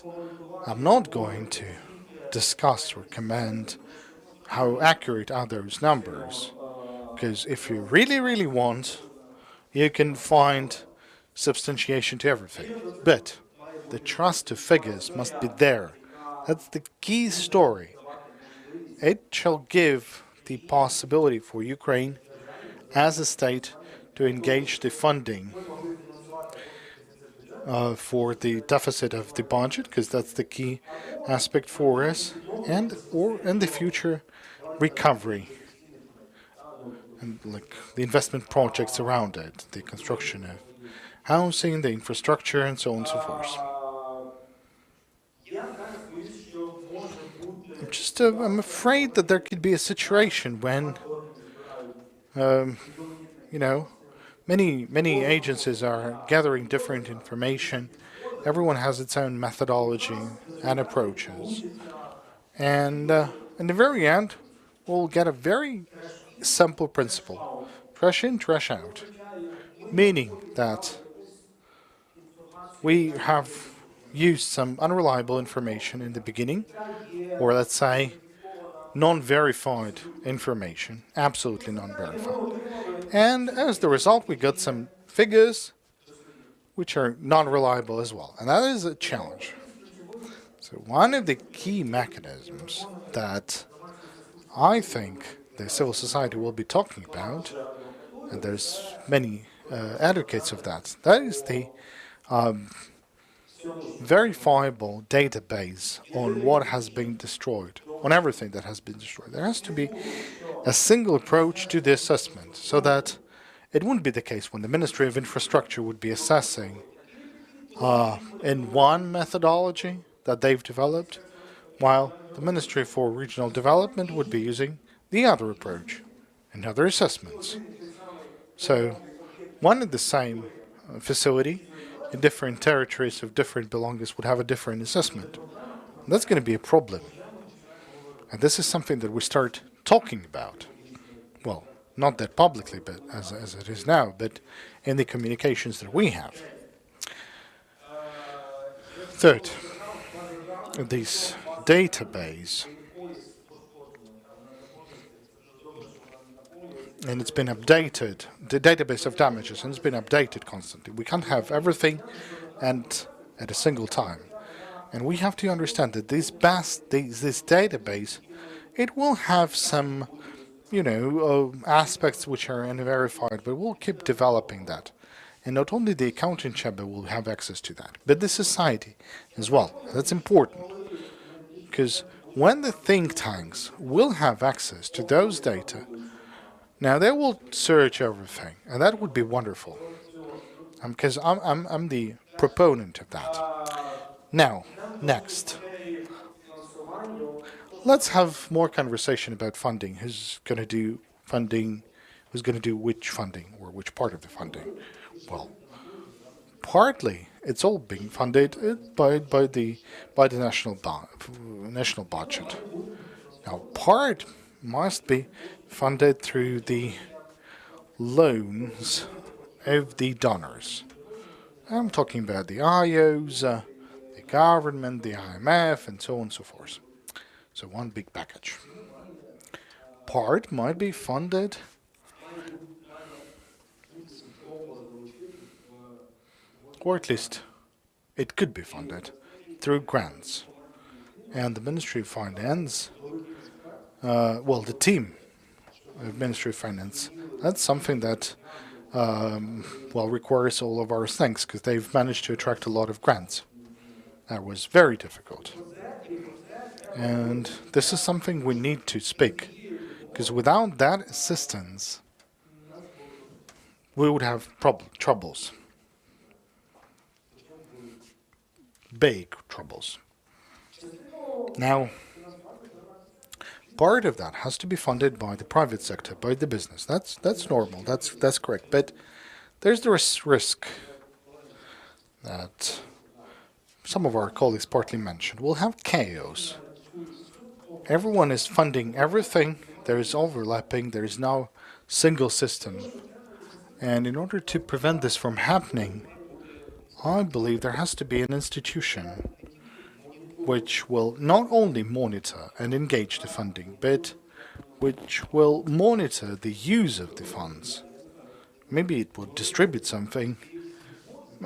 I'm not going to discuss or comment how accurate are those numbers, because if you really, really want, you can find substantiation to everything. But the trust to figures must be there. That's the key story. It shall give the possibility for Ukraine as a state to engage the funding for the deficit of the budget, because that's the key aspect for us, and or in the future recovery and like the investment projects around it, the construction of housing, the infrastructure, and so on and so forth. I'm afraid that there could be a situation when, many agencies are gathering different information. Everyone has its own methodology and approaches. And in the very end, we'll get a very simple principle. Trash in, trash out. Meaning that we have used some unreliable information in the beginning, or let's say non-verified information, absolutely non-verified. And as the result, we got some figures which are non-reliable as well. And that is a challenge. So one of the key mechanisms that I think the civil society will be talking about, and there's many advocates of that, that is the verifiable database on what has been destroyed, on everything that has been destroyed. There has to be a single approach to the assessment, so that it wouldn't be the case when the Ministry of Infrastructure would be assessing in one methodology that they've developed, while the Ministry for Regional Development would be using the other approach and other assessments. So one and the same facility in different territories of different belongings would have a different assessment. And that's going to be a problem. And this is something that we start talking about. Well, not that publicly, but as it is now, but in the communications that we have. Third, this database, and it's been updated, the database of damages, and it's been updated constantly. We can't have everything and at a single time. And we have to understand that this database, it will have some, aspects which are unverified, but we'll keep developing that. And not only the accounting chamber will have access to that, but the society as well. That's important, because when the think tanks will have access to those data, now they will search everything, and that would be wonderful. Because I'm the proponent of that. Now, next, let's have more conversation about funding. Who's going to do funding? Who's going to do which funding or which part of the funding? Well, partly it's all being funded by the national budget. Now, part must be funded through the loans of the donors. I'm talking about the IOs, the government, the IMF, and so on and so forth. So one big package. Part might be funded or at least it could be funded through grants. And the Ministry of Finance, the team of Ministry of Finance, that's something that requires all of our thanks, because they've managed to attract a lot of grants. That was very difficult. And this is something we need to speak, because without that assistance, we would have troubles. Big troubles. Now, part of that has to be funded by the private sector, by the business. That's normal. That's correct. But there's the risk that some of our colleagues partly mentioned. We'll have chaos. Everyone is funding everything. There is overlapping. There is no single system. And in order to prevent this from happening, I believe there has to be an institution which will not only monitor and engage the funding, but which will monitor the use of the funds. Maybe it will distribute something.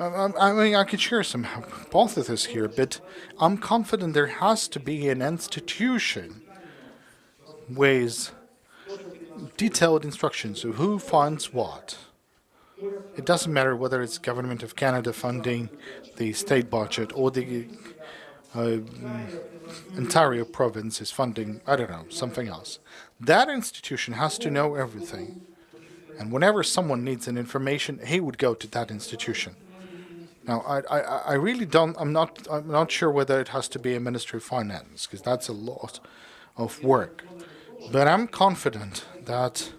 I mean, I could share some hypotheses here, but I'm confident there has to be an institution with detailed instructions of who funds what. It doesn't matter whether it's Government of Canada funding the state budget or the Ontario province is funding, I don't know, something else. That institution has to know everything. And whenever someone needs an information, he would go to that institution. Now, I really don't, I'm not sure whether it has to be a Ministry of Finance, because that's a lot of work. But I'm confident that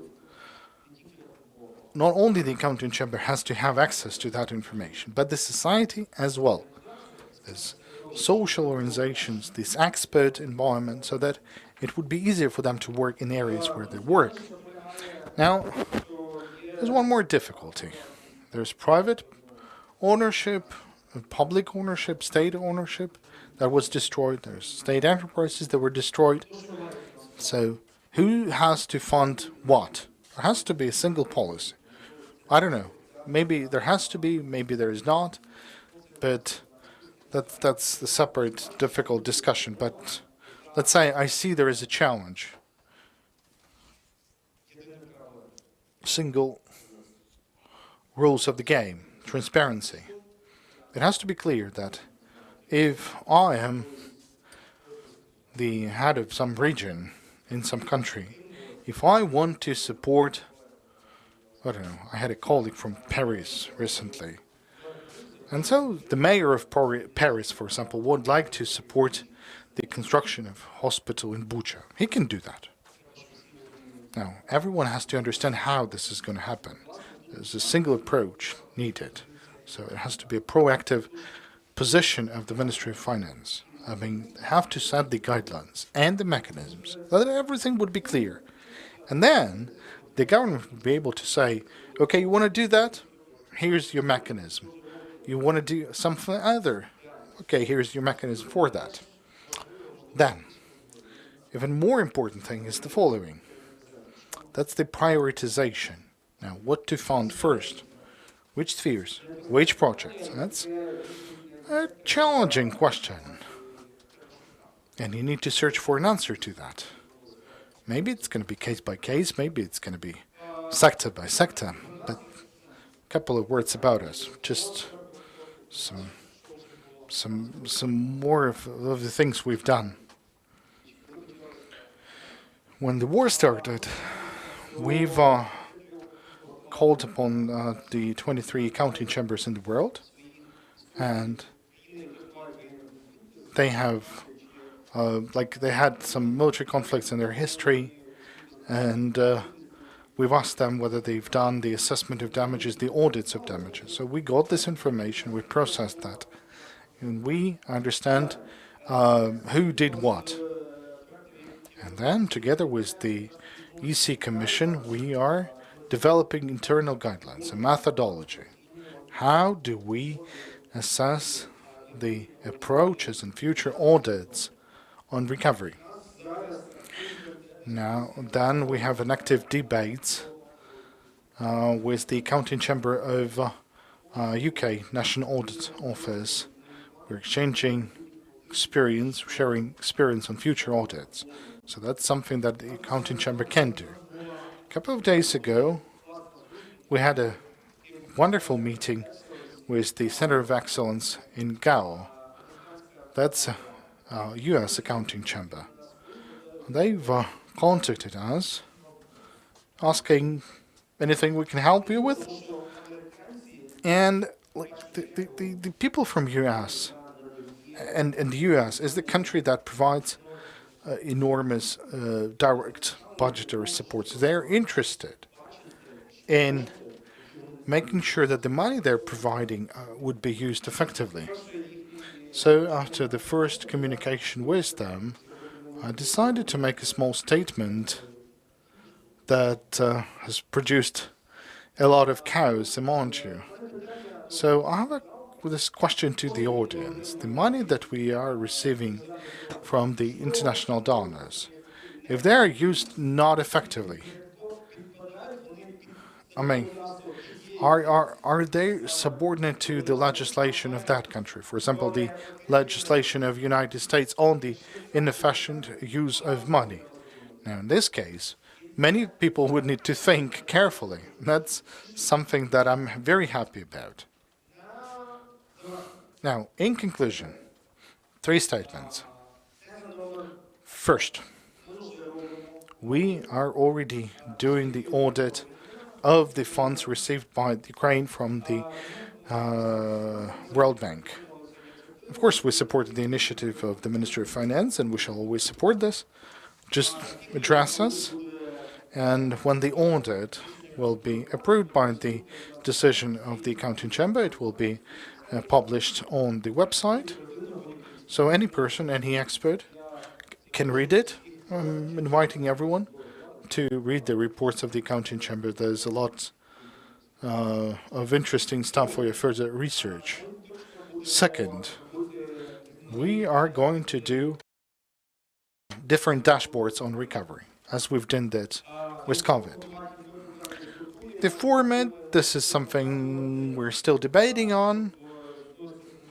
not only the accounting chamber has to have access to that information, but the society as well. There's social organizations, this expert environment, so that it would be easier for them to work in areas where they work. Now, there's one more difficulty. There's private ownership, public ownership, state ownership that was destroyed. There's state enterprises that were destroyed. So who has to fund what? There has to be a single policy. I don't know. Maybe there has to be, maybe there is not. But that's a separate, difficult discussion. But let's say I see there is a challenge. Single rules of the game, transparency. It has to be clear that if I am the head of some region in some country, if I want to support, I don't know, I had a colleague from Paris recently, and so the mayor of Paris, for example, would like to support the construction of a hospital in Bucha. He can do that. Now, everyone has to understand how this is going to happen. There's a single approach needed. So it has to be a proactive position of the Ministry of Finance. I mean, they have to set the guidelines and the mechanisms so that everything would be clear. And then the government would be able to say, okay, you want to do that? Here's your mechanism. You want to do something other? Okay, here's your mechanism for that. Then, even more important thing is the following. That's the prioritization. Now, what to fund first? Which spheres? Which projects? That's a challenging question. And you need to search for an answer to that. Maybe it's going to be case by case, maybe it's going to be sector by sector. But couple of words about us. Just some more of the things we've done. When the war started, we've called upon the 23 accounting chambers in the world, and they have they had some military conflicts in their history, and we've asked them whether they've done the assessment of damages, the audits of damages. So we got this information, we processed that, and we understand who did what. And then, together with the EC Commission, we are developing internal guidelines, a methodology. How do we assess the approaches and future audits on recovery? Now, then we have an active debate with the Accounting Chamber of UK National Audit Office. We're exchanging experience, sharing experience on future audits. So that's something that the Accounting Chamber can do. A couple of days ago, we had a wonderful meeting with the Center of Excellence in Gao. That's a US Accounting Chamber. They've contacted us, asking anything we can help you with. And the people from US, and the US is the country that provides enormous direct budgetary support. So they're interested in making sure that the money they're providing would be used effectively. So after the first communication with them, I decided to make a small statement that has produced a lot of chaos among you. So I have this question to the audience. The money that we are receiving from the international donors, if they are used not effectively, I mean, are they subordinate to the legislation of that country? For example, the legislation of the United States on the inefficient use of money. Now, in this case, many people would need to think carefully. That's something that I'm very happy about. Now, in conclusion, 3 statements. First, we are already doing the audit of the funds received by Ukraine from the World Bank. Of course, we supported the initiative of the Ministry of Finance, and we shall always support this. Just address us, and when the audit will be approved by the decision of the Accounting Chamber, it will be published on the website. So any person, any expert can read it. I'm inviting everyone to read the reports of the Accounting Chamber. There's a lot of interesting stuff for your further research. Second, we are going to do different dashboards on recovery, as we've done that with COVID. The format, this is something we're still debating on.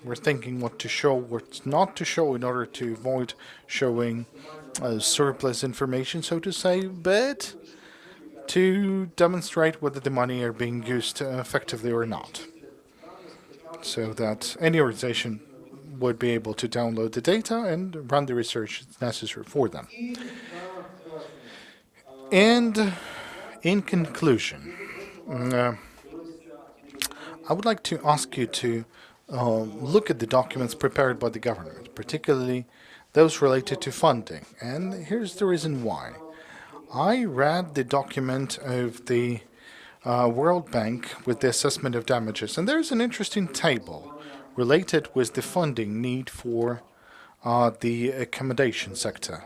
We're thinking what to show, what not to show, in order to avoid showing surplus information, so to say, but to demonstrate whether the money are being used effectively or not, so that any organization would be able to download the data and run the research necessary for them. And in conclusion, I would like to ask you to look at the documents prepared by the government, particularly those related to funding. And here's the reason why. I read the document of the World Bank with the assessment of damages, and there's an interesting table related with the funding need for the accommodation sector.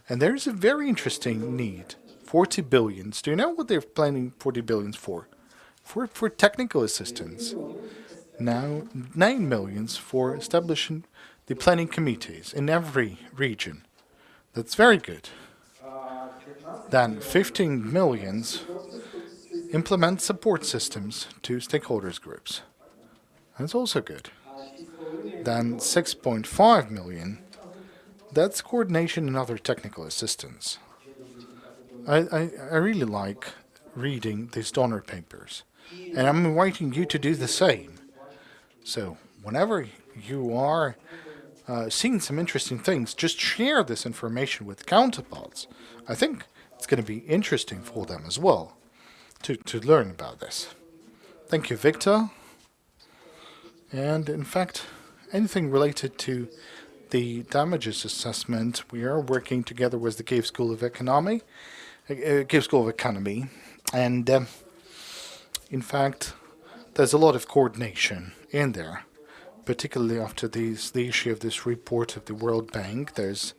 And there's a very interesting need, 40 billions. Do you know what they're planning 40 billions for? For technical assistance. Now, 9 millions for establishing the planning committees in every region. That's very good. Then 15 millions implement support systems to stakeholders groups. That's also good. Then 6.5 million, that's coordination and other technical assistance. I really like reading these donor papers. And I'm inviting you to do the same. So whenever you are seeing some interesting things, just share this information with counterparts. I think it's going to be interesting for them as well to learn about this. Thank you, Victor. And in fact, anything related to the damages assessment, we are working together with the KYIV School of Economy, KYIV School of Economy, and in fact, there's a lot of coordination in there, particularly after the issue of this report of the World Bank. There's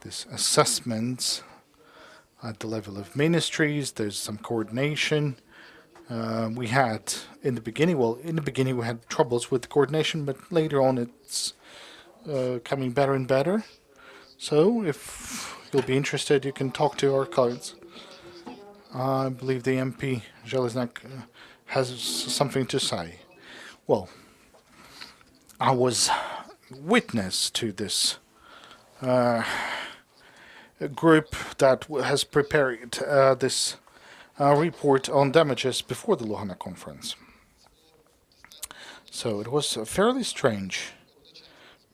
this assessments at the level of ministries. There's some coordination. We had in the beginning we had troubles with the coordination, but later on it's coming better and better. So if you'll be interested, you can talk to our colleagues. I believe the MP Zheleznak has something to say. Well, I was witness to this group that has prepared this report on damages before the Luhana conference. So it was fairly strange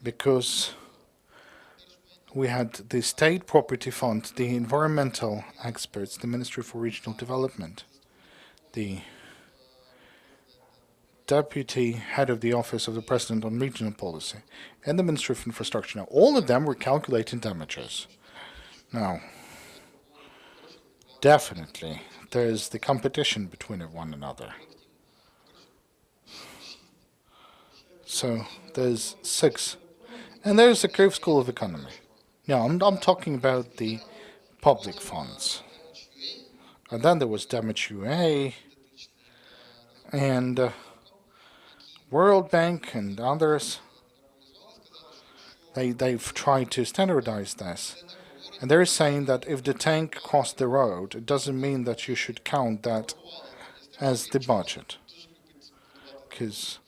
because we had the State Property Fund, the environmental experts, the Ministry for Regional Development, the Deputy Head of the Office of the President on Regional Policy, and the Ministry of Infrastructure. Now, all of them were calculating damages. Now, definitely, there's the competition between one another. So, there's 6. And there's the KYIV School of Economy. Now, I'm talking about the public funds. And then there was Damage UA and World Bank and others. They've tried to standardize this. And they're saying that if the tank crossed the road, it doesn't mean that you should count that as the budget. Because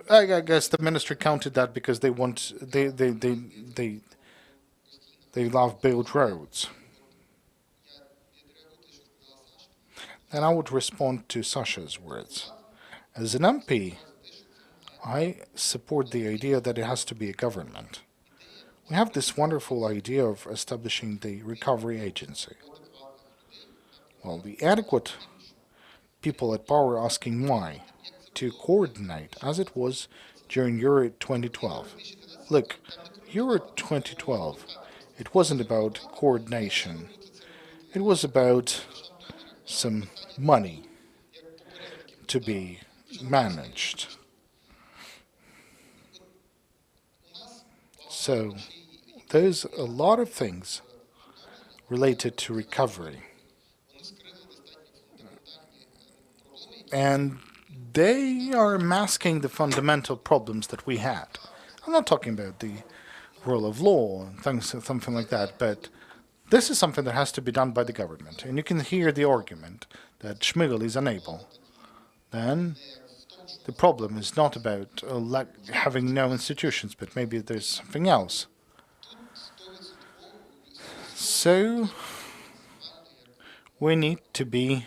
I guess the ministry counted that because they love build roads. And I would respond to Sasha's words. As an MP, I support the idea that it has to be a government. We have this wonderful idea of establishing the recovery agency. Well, the adequate people at power are asking why, to coordinate, as it was during Euro 2012. Look, Euro 2012, it wasn't about coordination. It was about some money to be managed. So, there's a lot of things related to recovery. And they are masking the fundamental problems that we had. I'm not talking about the rule of law and things, something like that, but this is something that has to be done by the government. And you can hear the argument that Shmyhal is unable. Then the problem is not about having no institutions, but maybe there's something else. So we need to be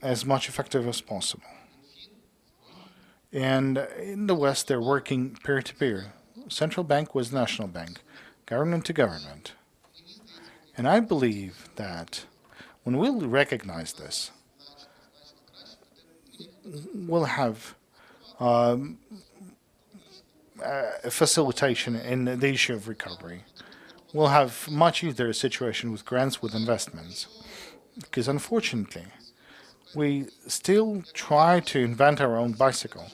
as much effective as possible. And in the West, they're working peer-to-peer. Central bank was national bank, government to government. And I believe that when we'll recognize this, we'll have a facilitation in the issue of recovery. We'll have much easier situation with grants, with investments. Because unfortunately, we still try to invent our own bicycle,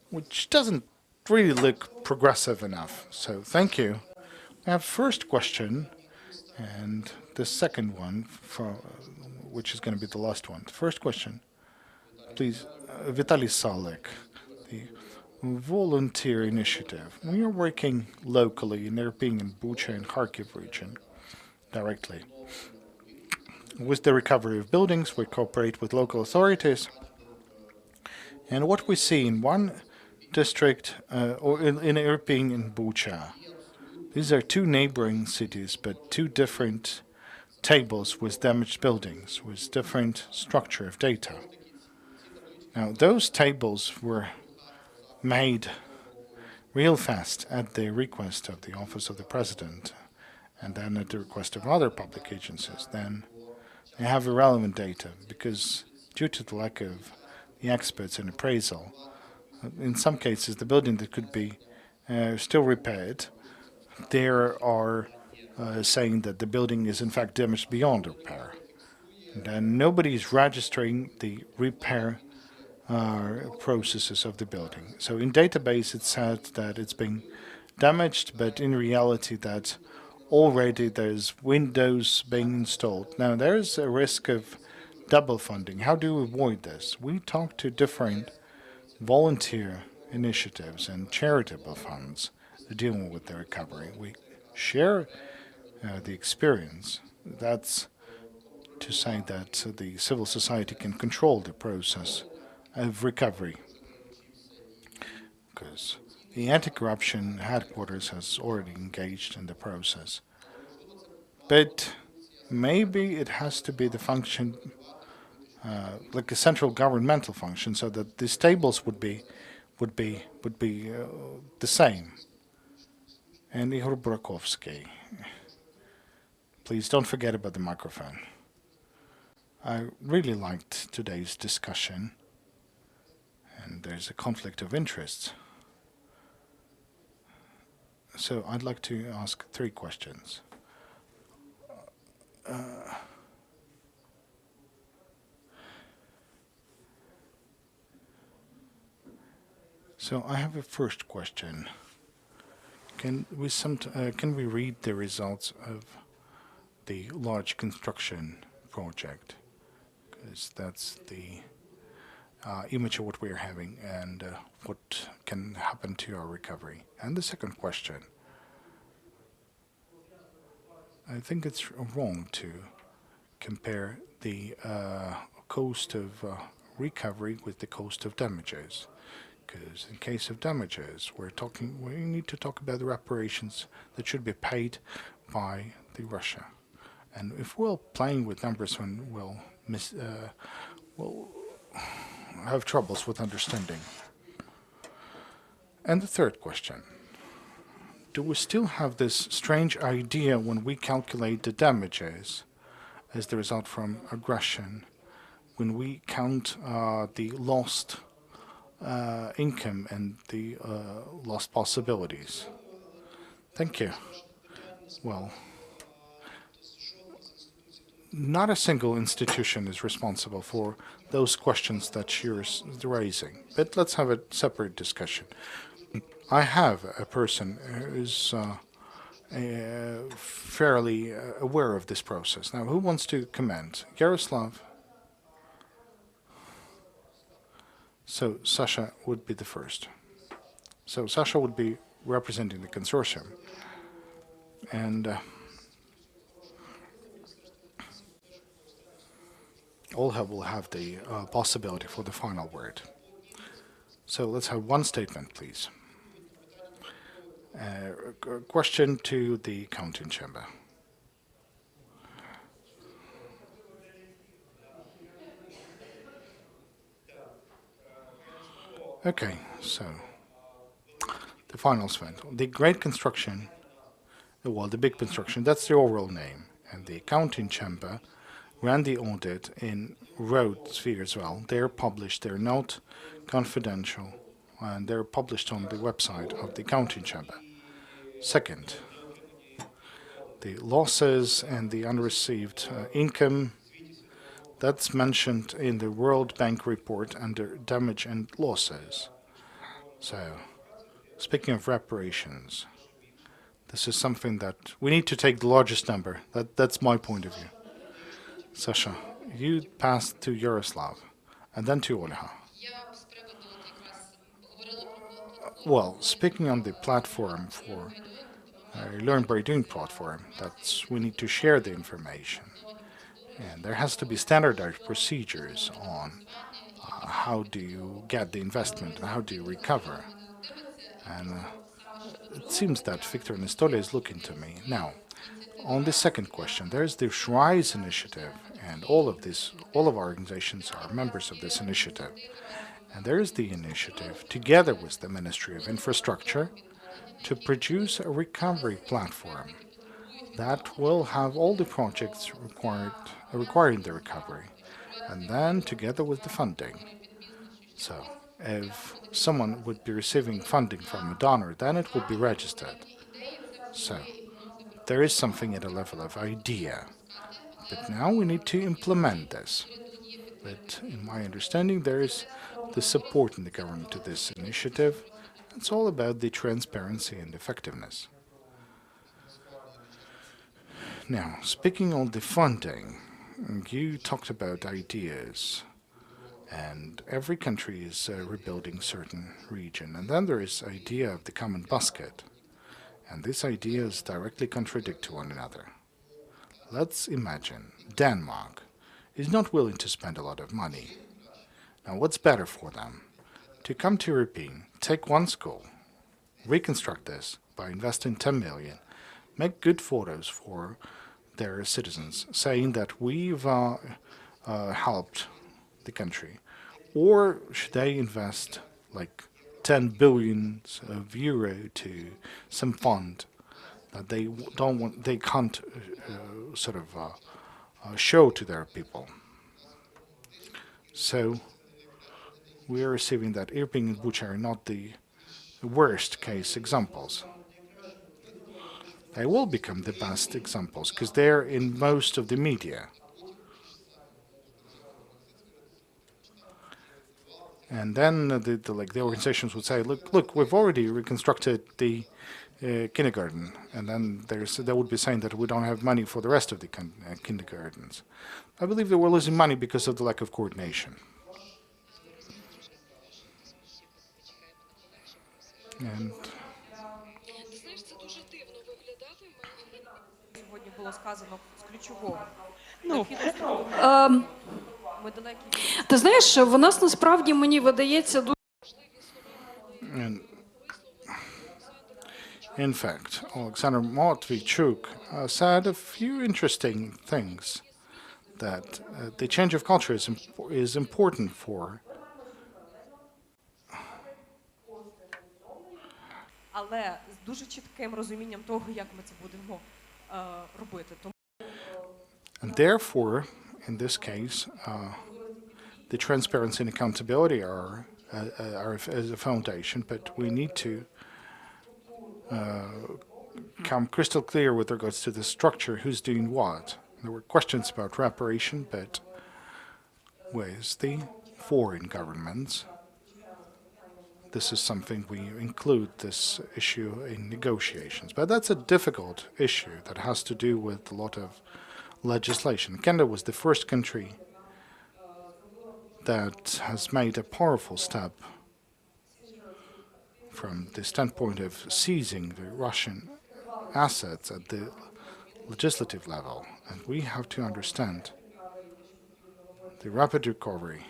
which doesn't really look progressive enough. So thank you. We have first question and the second one, which is going to be the last one. First question, please, Vitaly Salek, the volunteer initiative. We are working locally in Irpin and Bucha and Kharkiv region directly. With the recovery of buildings, we cooperate with local authorities. And what we see in one district, or in Irpin and Bucha, these are two neighboring cities, but two different tables with damaged buildings with different structure of data. Now, those tables were made real fast at the request of the Office of the President and then at the request of other public agencies. Then they have irrelevant data because due to the lack of the experts in appraisal, in some cases the building that could be still repaired, there are saying that the building is in fact damaged beyond repair. And then nobody is registering the repair processes of the building. So in database it said that it's been damaged, but in reality that already there's windows being installed. Now there's a risk of double funding. How do we avoid this? We talk to different volunteer initiatives and charitable funds dealing with the recovery. We share the experience. That's to say that the civil society can control the process of recovery, because the anti-corruption headquarters has already engaged in the process. But maybe it has to be the function, like a central governmental function, so that these tables would be the same. And Ihor Burakovsky, please don't forget about the microphone. I really liked today's discussion, and there's a conflict of interests. So I'd like to ask 3 questions. So I have a first question. Can we read the results of the large construction project? Because that's the image of what we're having and what can happen to our recovery. And the second question, I think it's wrong to compare the cost of recovery with the cost of damages. Because in case of damages, we need to talk about the reparations that should be paid by the Russia. And if we're playing with numbers, when we'll have troubles with understanding. And the third question, do we still have this strange idea when we calculate the damages as the result from aggression, when we count the lost income and the lost possibilities? Thank you. Well, not a single institution is responsible for those questions that you're raising, but let's have a separate discussion. I have a person who's fairly aware of this process. Now, who wants to comment? Yaroslav? So Sasha would be the first. So Sasha would be representing the consortium. And Olha will have the possibility for the final word. So let's have one statement, please. A question to the counting chamber. Okay, so the final statement. The great construction, well, the big construction, that's the overall name. And the accounting chamber ran the audit in road sphere as well. They're published, they're not confidential, and they're published on the website of the accounting chamber. Second, the losses and the unreceived income, that's mentioned in the World Bank report under damage and losses. So, speaking of reparations, this is something that we need to take the largest number. That's my point of view. Sasha, you pass to Yaroslav, and then to Olha. Well, speaking on the platform for Learn by Doing platform, we need to share the information. And there has to be standardized procedures on how do you get the investment and how do you recover. And it seems that Victor and Estolia is looking to me. Now, On the second question, there's the RISE initiative, and all of our organizations are members of this initiative. And there is the initiative, together with the Ministry of Infrastructure, to produce a recovery platform that will have all the projects requiring the recovery, and then together with the funding. So, if someone would be receiving funding from a donor, then it would be registered. So, there is something at a level of idea. But now we need to implement this. But in my understanding, there is the support in the government to this initiative. It's all about the transparency and effectiveness. Now, speaking on the funding, you talked about ideas. And every country is rebuilding certain region. And then there is idea of the common basket. And these ideas directly contradict to one another. Let's imagine Denmark is not willing to spend a lot of money. Now, what's better for them? To come to European, take one school, reconstruct this by investing 10 million, make good photos for their citizens, saying that we've helped the country. Or should they invest like 10 billion of euro to some fund that they can't show to their people? So we are receiving that Irpin and Bucha are not the worst case examples. They will become the best examples because they're in most of the media. And then the organizations would say, look, we've already reconstructed the kindergarten, and then they would be saying that we don't have money for the rest of the kindergartens. I believe that we're losing money because of the lack of coordination. And Ти знаєш, в нас насправді, мені видається, дуже... In fact, Alexander Matvichuk said a few interesting things that the change of culture is important for. Але з дуже чітким розумінням того, як ми це будемо робити. And therefore, in this case, the transparency and accountability are as a foundation, but we need to come crystal clear with regards to the structure, who's doing what. There were questions about reparation, but with the foreign governments, this is something we include this issue in negotiations. But that's a difficult issue that has to do with a lot of legislation. Canada was the first country that has made a powerful step from the standpoint of seizing the Russian assets at the legislative level. And we have to understand the rapid recovery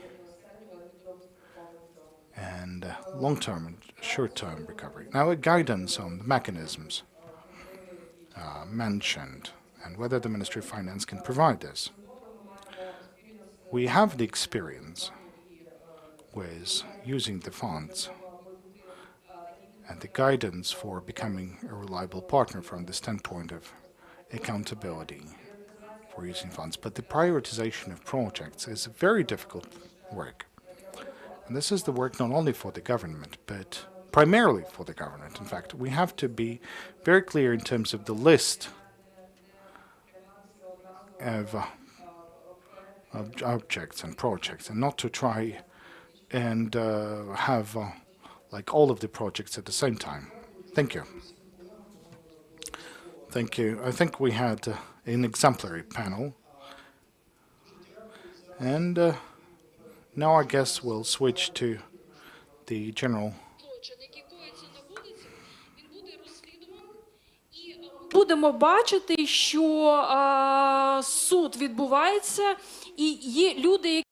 and long-term and short-term recovery. Now, a guidance on the mechanisms mentioned and whether the Ministry of Finance can provide this. We have the experience with using the funds and the guidance for becoming a reliable partner from the standpoint of accountability for using funds. But the prioritization of projects is a very difficult work. And this is the work not only for the government, but primarily for the government. In fact, we have to be very clear in terms of the list of objects and projects, and not to try and have like all of the projects at the same time. Thank you. Thank you. I think we had an exemplary panel. And now I guess we'll switch to the general. Будемо бачити, що суд відбувається, і є люди, які...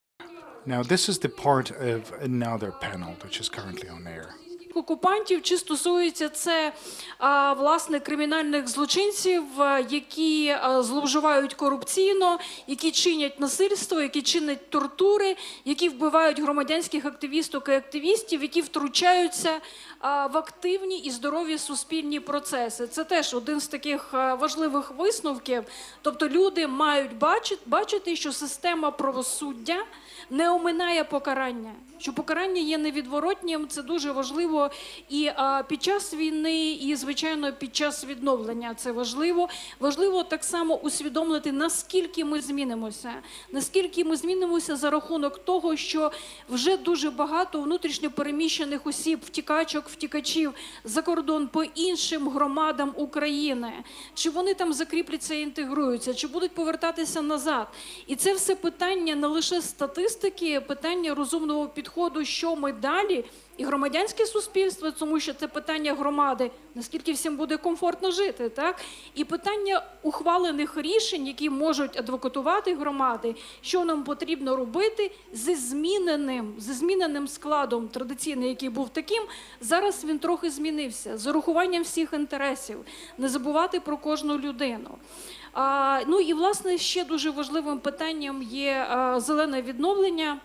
Now, this is the part of another panel which is currently on air. окупантів, чи стосується це, власне, кримінальних злочинців, які зловживають корупційно, які чинять насильство, які чинять тортури, які вбивають громадянських активісток і активістів, які втручаються в активні і здорові суспільні процеси. Це теж один з таких важливих висновків. Тобто люди мають бачити, що система правосуддя не оминає покарання, що покарання є невідворотнім, це дуже важливо і під час війни, і, звичайно, під час відновлення це важливо. Важливо так само усвідомити, наскільки ми змінимося за рахунок того, що вже дуже багато внутрішньо переміщених осіб, втікачів за кордон по іншим громадам України. Чи вони там закріпляться і інтегруються, чи будуть повертатися назад. І це все питання не лише статистики, питання розумного підходу, що ми далі, і громадянське суспільство, тому що це питання громади, наскільки всім буде комфортно жити, так? І питання ухвалених рішень, які можуть адвокатувати громади, що нам потрібно робити зі зміненим складом традиційний, який був таким, зараз він трохи змінився, з урахуванням всіх інтересів, не забувати про кожну людину. Ну і, власне, ще дуже важливим питанням є зелене відновлення,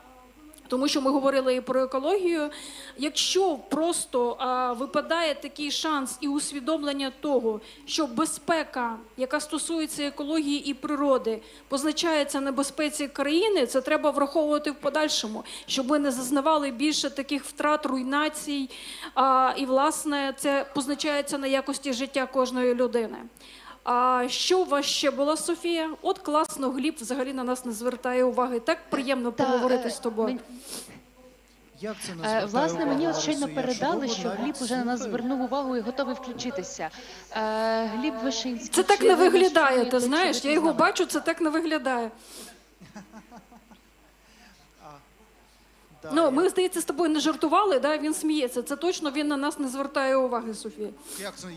тому що ми говорили і про екологію. Якщо просто випадає такий шанс і усвідомлення того, що безпека, яка стосується екології і природи, позначається на безпеці країни, це треба враховувати в подальшому, щоб ми не зазнавали більше таких втрат, руйнацій, і, власне, це позначається на якості життя кожної людини. А що у вас ще було, Софія? От класно, Гліб взагалі на нас не звертає уваги. Так приємно поговорити з тобою. Як це не звертає Власне, мені увагу, от щойно Росія? передали, Чудово, що Гліб навіть уже на нас слухаю. звернув увагу і готовий включитися. Гліб Вишинський. Це так чи не ви нас виглядає, чуєте, ти чи знаєш? ви Я з його нами? бачу, це так не виглядає. Да, Ну, ми, здається, з тобою не жартували, да? Він сміється. Це точно він на нас не звертає уваги, Софія.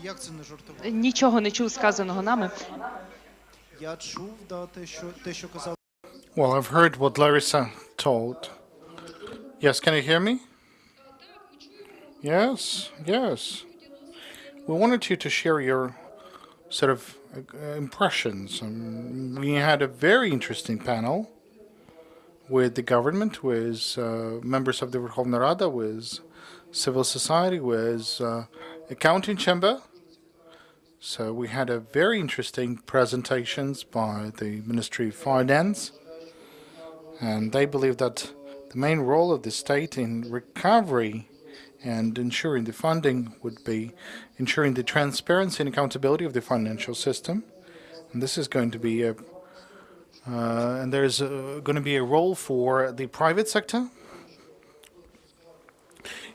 як це не жартувати? Нічого не чув сказаного нами. Я чув, да, те, що казав. Well, I've heard what Larissa told. Yes, can you hear me? Yes, yes. We wanted you to share your sort of impressions. We had a very interesting panel with the government, with members of the Verkhovna Rada, with civil society, with accounting chamber. So we had a very interesting presentations by the Ministry of Finance, and they believe that the main role of the state in recovery and ensuring the funding would be ensuring the transparency and accountability of the financial system. And this is going to be and there's going to be a role for the private sector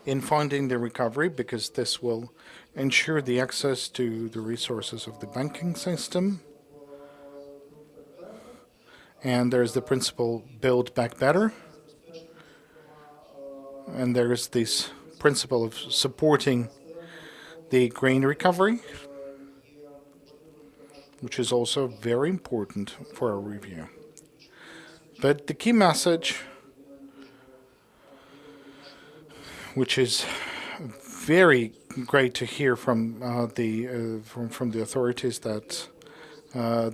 in funding the recovery, because this will ensure the access to the resources of the banking system. And there's the principle build back better. And there is this principle of supporting the green recovery, which is also very important for our review. But the key message, which is very great to hear from the authorities, that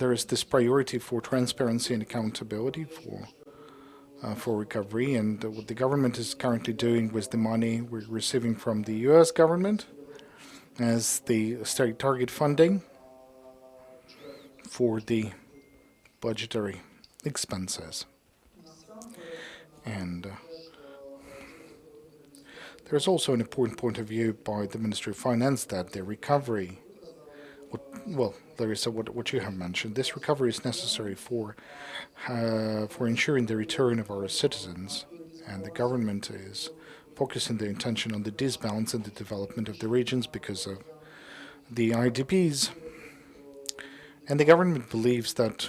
there is this priority for transparency and accountability for recovery, and what the government is currently doing with the money we're receiving from the U.S. government as the state target funding for the budgetary expenses. And there's also an important point of view by the Ministry of Finance that the recovery, Larissa, what you have mentioned, this recovery is necessary for ensuring the return of our citizens, and the government is focusing their attention on the disbalance in the development of the regions because of the IDPs. And the government believes that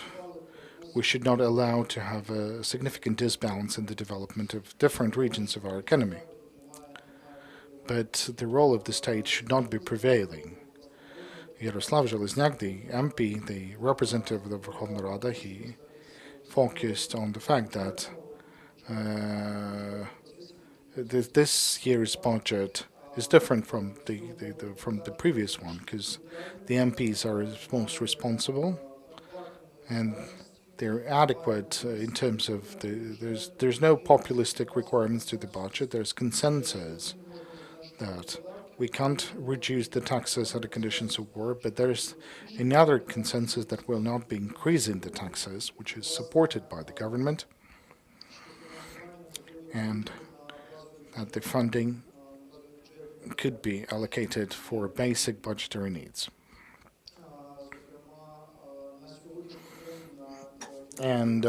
we should not allow to have a significant disbalance in the development of different regions of our economy. But the role of the state should not be prevailing. Yaroslav Zhelezniak, the MP, the representative of the Verkhovna Rada, he focused on the fact that this year's budget is different from the previous one, because the MPs are most responsible, and they're adequate in terms of there's no populistic requirements to the budget. There's consensus that we can't reduce the taxes at the conditions of war, but there's another consensus that will not be increasing the taxes, which is supported by the government, and that the funding could be allocated for basic budgetary needs. And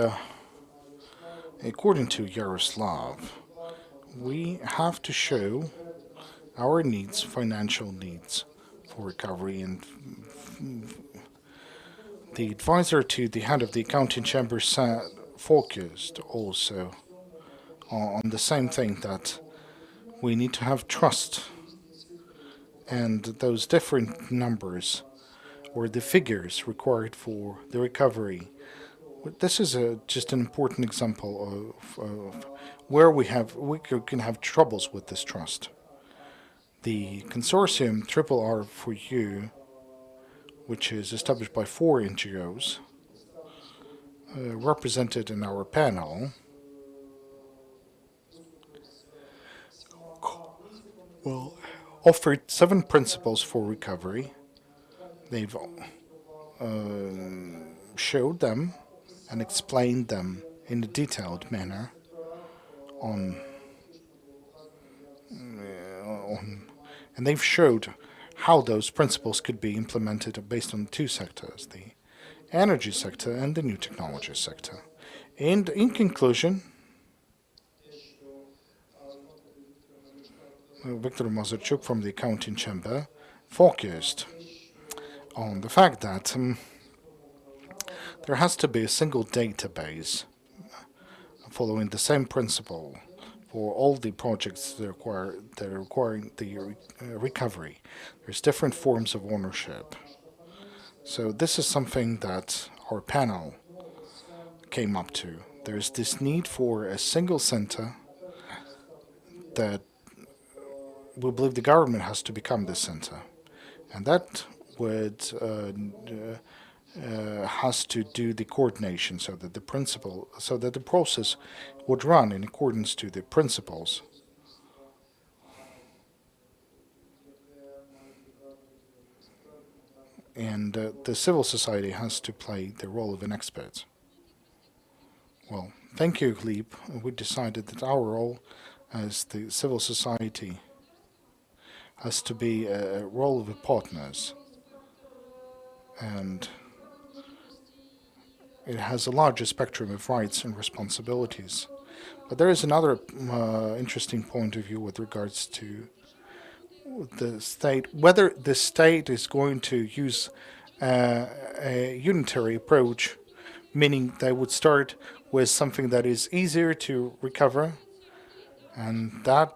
according to Yaroslav, we have to show our needs, financial needs for recovery, and the advisor to the head of the accounting chamber focused also on the same thing, that we need to have trust, and those different numbers or the figures required for the recovery. This is just an important example of where we can have troubles with this trust. The consortium RR4U, which is established by 4 NGOs, represented in our panel, offered 7 principles for recovery. They've showed them and explained them in a detailed manner and they've showed how those principles could be implemented based on 2 sectors, the energy sector and the new technology sector. And in conclusion, Viktor Mazurchuk from the accounting chamber focused on the fact that there has to be a single database following the same principle for all the projects that are requiring the recovery. There's different forms of ownership. So this is something that our panel came up to. There's this need for a single center that we believe the government has to become the center. And that would has to do the coordination, so that the process would run in accordance to the principles. And the civil society has to play the role of an expert. Well, thank you, Gleb. We decided that our role as the civil society has to be a role of partners, and it has a larger spectrum of rights and responsibilities. But there is another interesting point of view with regards to the state, whether the state is going to use a unitary approach, meaning they would start with something that is easier to recover, and that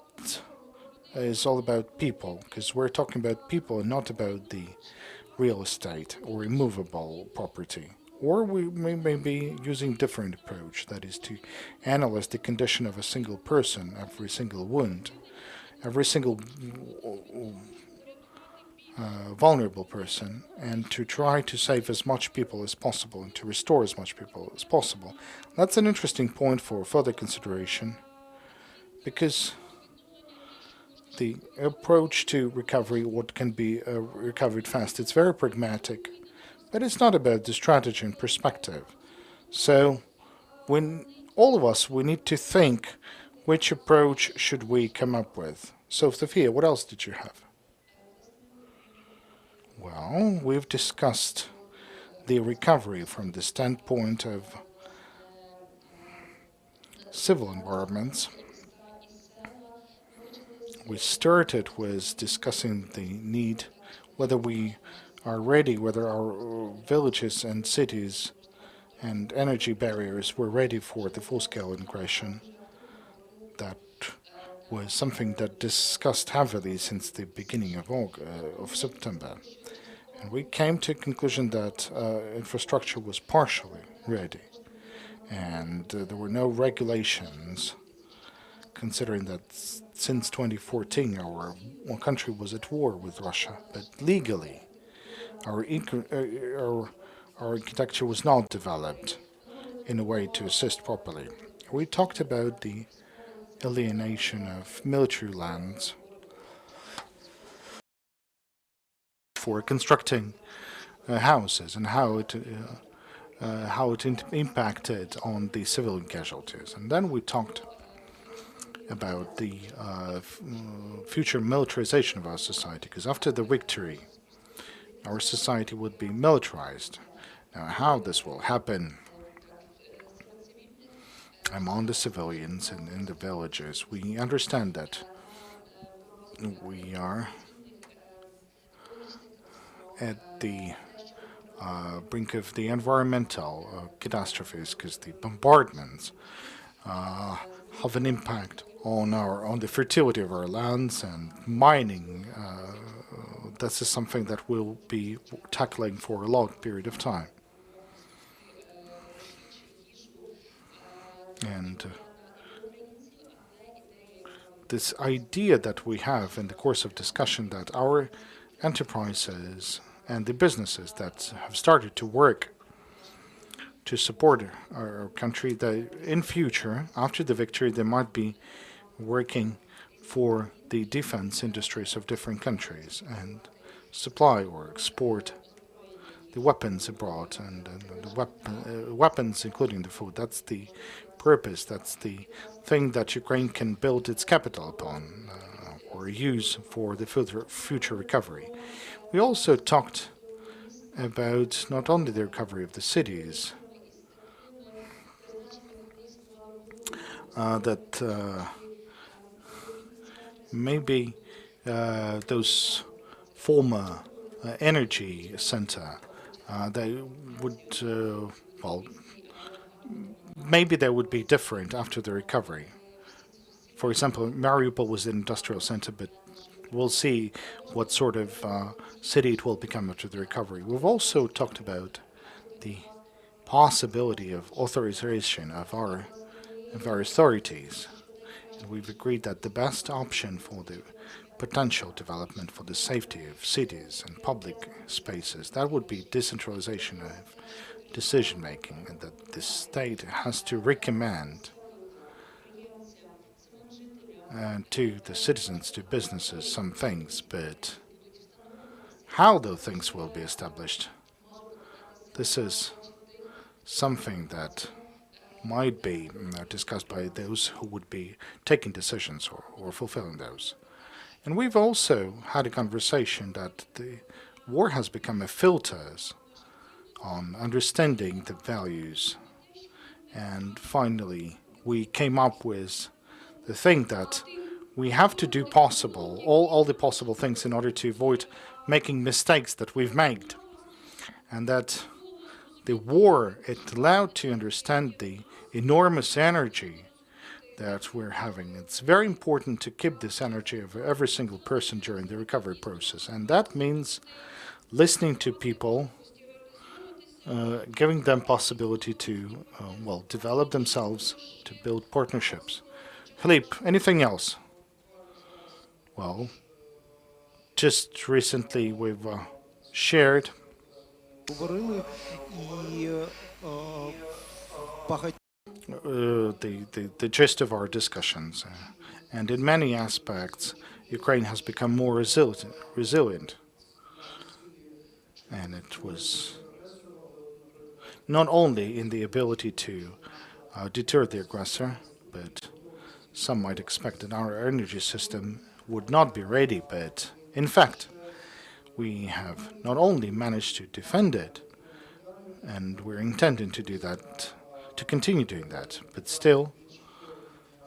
is all about people, because we're talking about people and not about the real estate or immovable property. Or we may be using different approach, that is to analyze the condition of a single person, every single wound, every single vulnerable person, and to try to save as much people as possible and to restore as much people as possible. That's an interesting point for further consideration, because the approach to recovery, what can be recovered fast, it's very pragmatic, but it's not about the strategy and perspective. So when all of us, we need to think which approach should we come up with. So Sofia, what else did you have? Well, we've discussed the recovery from the standpoint of civil environments. We started with discussing the need, whether we are ready, whether our villages and cities and energy barriers were ready for the full-scale integration. That was something that discussed heavily since the beginning of September. And we came to a conclusion that infrastructure was partially ready, and there were no regulations, considering that since 2014, our country was at war with Russia, but legally, our architecture was not developed in a way to assist properly. We talked about the alienation of military lands for constructing houses and how it impacted on the civilian casualties. And then we talked about the future militarization of our society, because after the victory, our society would be militarized. Now, how this will happen among the civilians and in the villages, we understand that we are at the brink of the environmental catastrophes, because the bombardments have an impact on the fertility of our lands, and mining. This is something that we'll be tackling for a long period of time. And this idea that we have in the course of discussion that our enterprises and the businesses that have started to work to support our country, that in future, after the victory, they might be working for the defense industries of different countries and supply or export the weapons abroad and the weapons, including the food. That's the purpose. That's the thing that Ukraine can build its capital upon or use for the future recovery. We also talked about not only the recovery of the cities, that maybe those former energy center, they would, well, maybe they would be different after the recovery. For example, Mariupol was an industrial center, but we'll see what sort of city it will become after the recovery. We've also talked about the possibility of authorization of our authorities. And we've agreed that the best option for the potential development for the safety of cities and public spaces, that would be decentralization of decision making, and that the state has to recommend to the citizens, to businesses, some things, but how those things will be established, this is something that might be discussed by those who would be taking decisions or fulfilling those. And we've also had a conversation that the war has become a filter on understanding the values. And finally, we came up with the thing that we have to do possible, all the possible things in order to avoid making mistakes that we've made. And that the war, it allowed to understand the enormous energy that we're having. It's very important to keep this energy of every single person during the recovery process. And that means listening to people, giving them possibility to, well, develop themselves, to build partnerships. Philippe, anything else? Well, just recently we've shared Говорили і багато the gist of our discussions. And in many aspects, Ukraine has become more resilient. And it was not only in the ability to deter the aggressor, but some might expect that our energy system would not be ready, but in fact, we have not only managed to defend it, and we're intending to do that, to continue doing that, but still,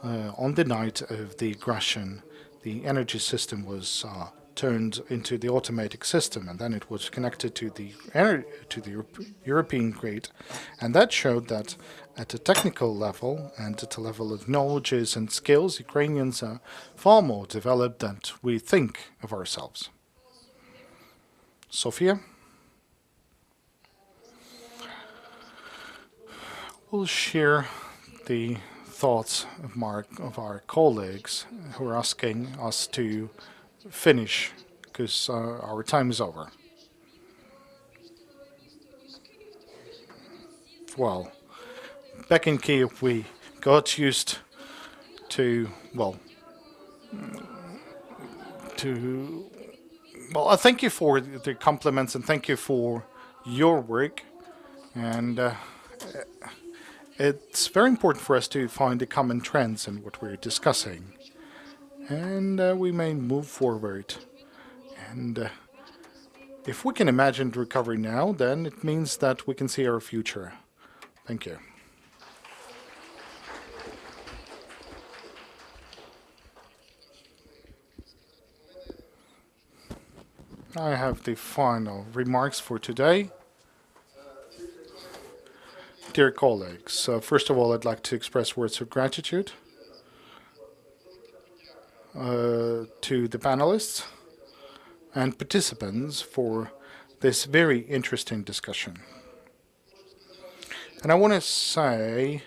on the night of the aggression, the energy system was turned into the automatic system, and then it was connected to the European grid, and that showed that at a technical level and at a level of knowledges and skills, Ukrainians are far more developed than we think of ourselves. Sofia? We'll share the thoughts of our colleagues who are asking us to finish because our time is over. Well, back in Kyiv, we got used to, I thank you for the compliments and thank you for your work. And it's very important for us to find the common trends in what we're discussing. And we may move forward. And if we can imagine the recovery now, then it means that we can see our future. Thank you. I have the final remarks for today. Dear colleagues, first of all, I'd like to express words of gratitude to the panelists and participants for this very interesting discussion. And I want to say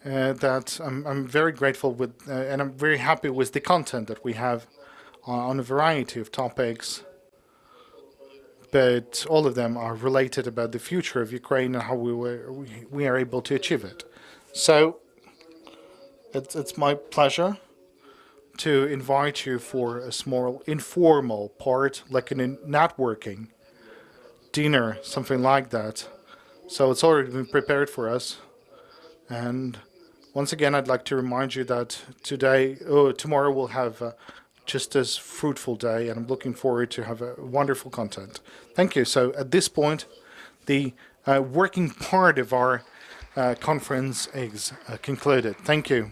that I'm very grateful with, and I'm very happy with the content that we have on a variety of topics, but all of them are related about the future of Ukraine and how we are able to achieve it. So it's my pleasure to invite you for a small informal part, like a networking dinner, something like that. So it's already been prepared for us. And once again, I'd like to remind you that tomorrow we'll have just as fruitful day, and I'm looking forward to have a wonderful content. Thank you. So at this point, the working part of our conference is concluded. Thank you.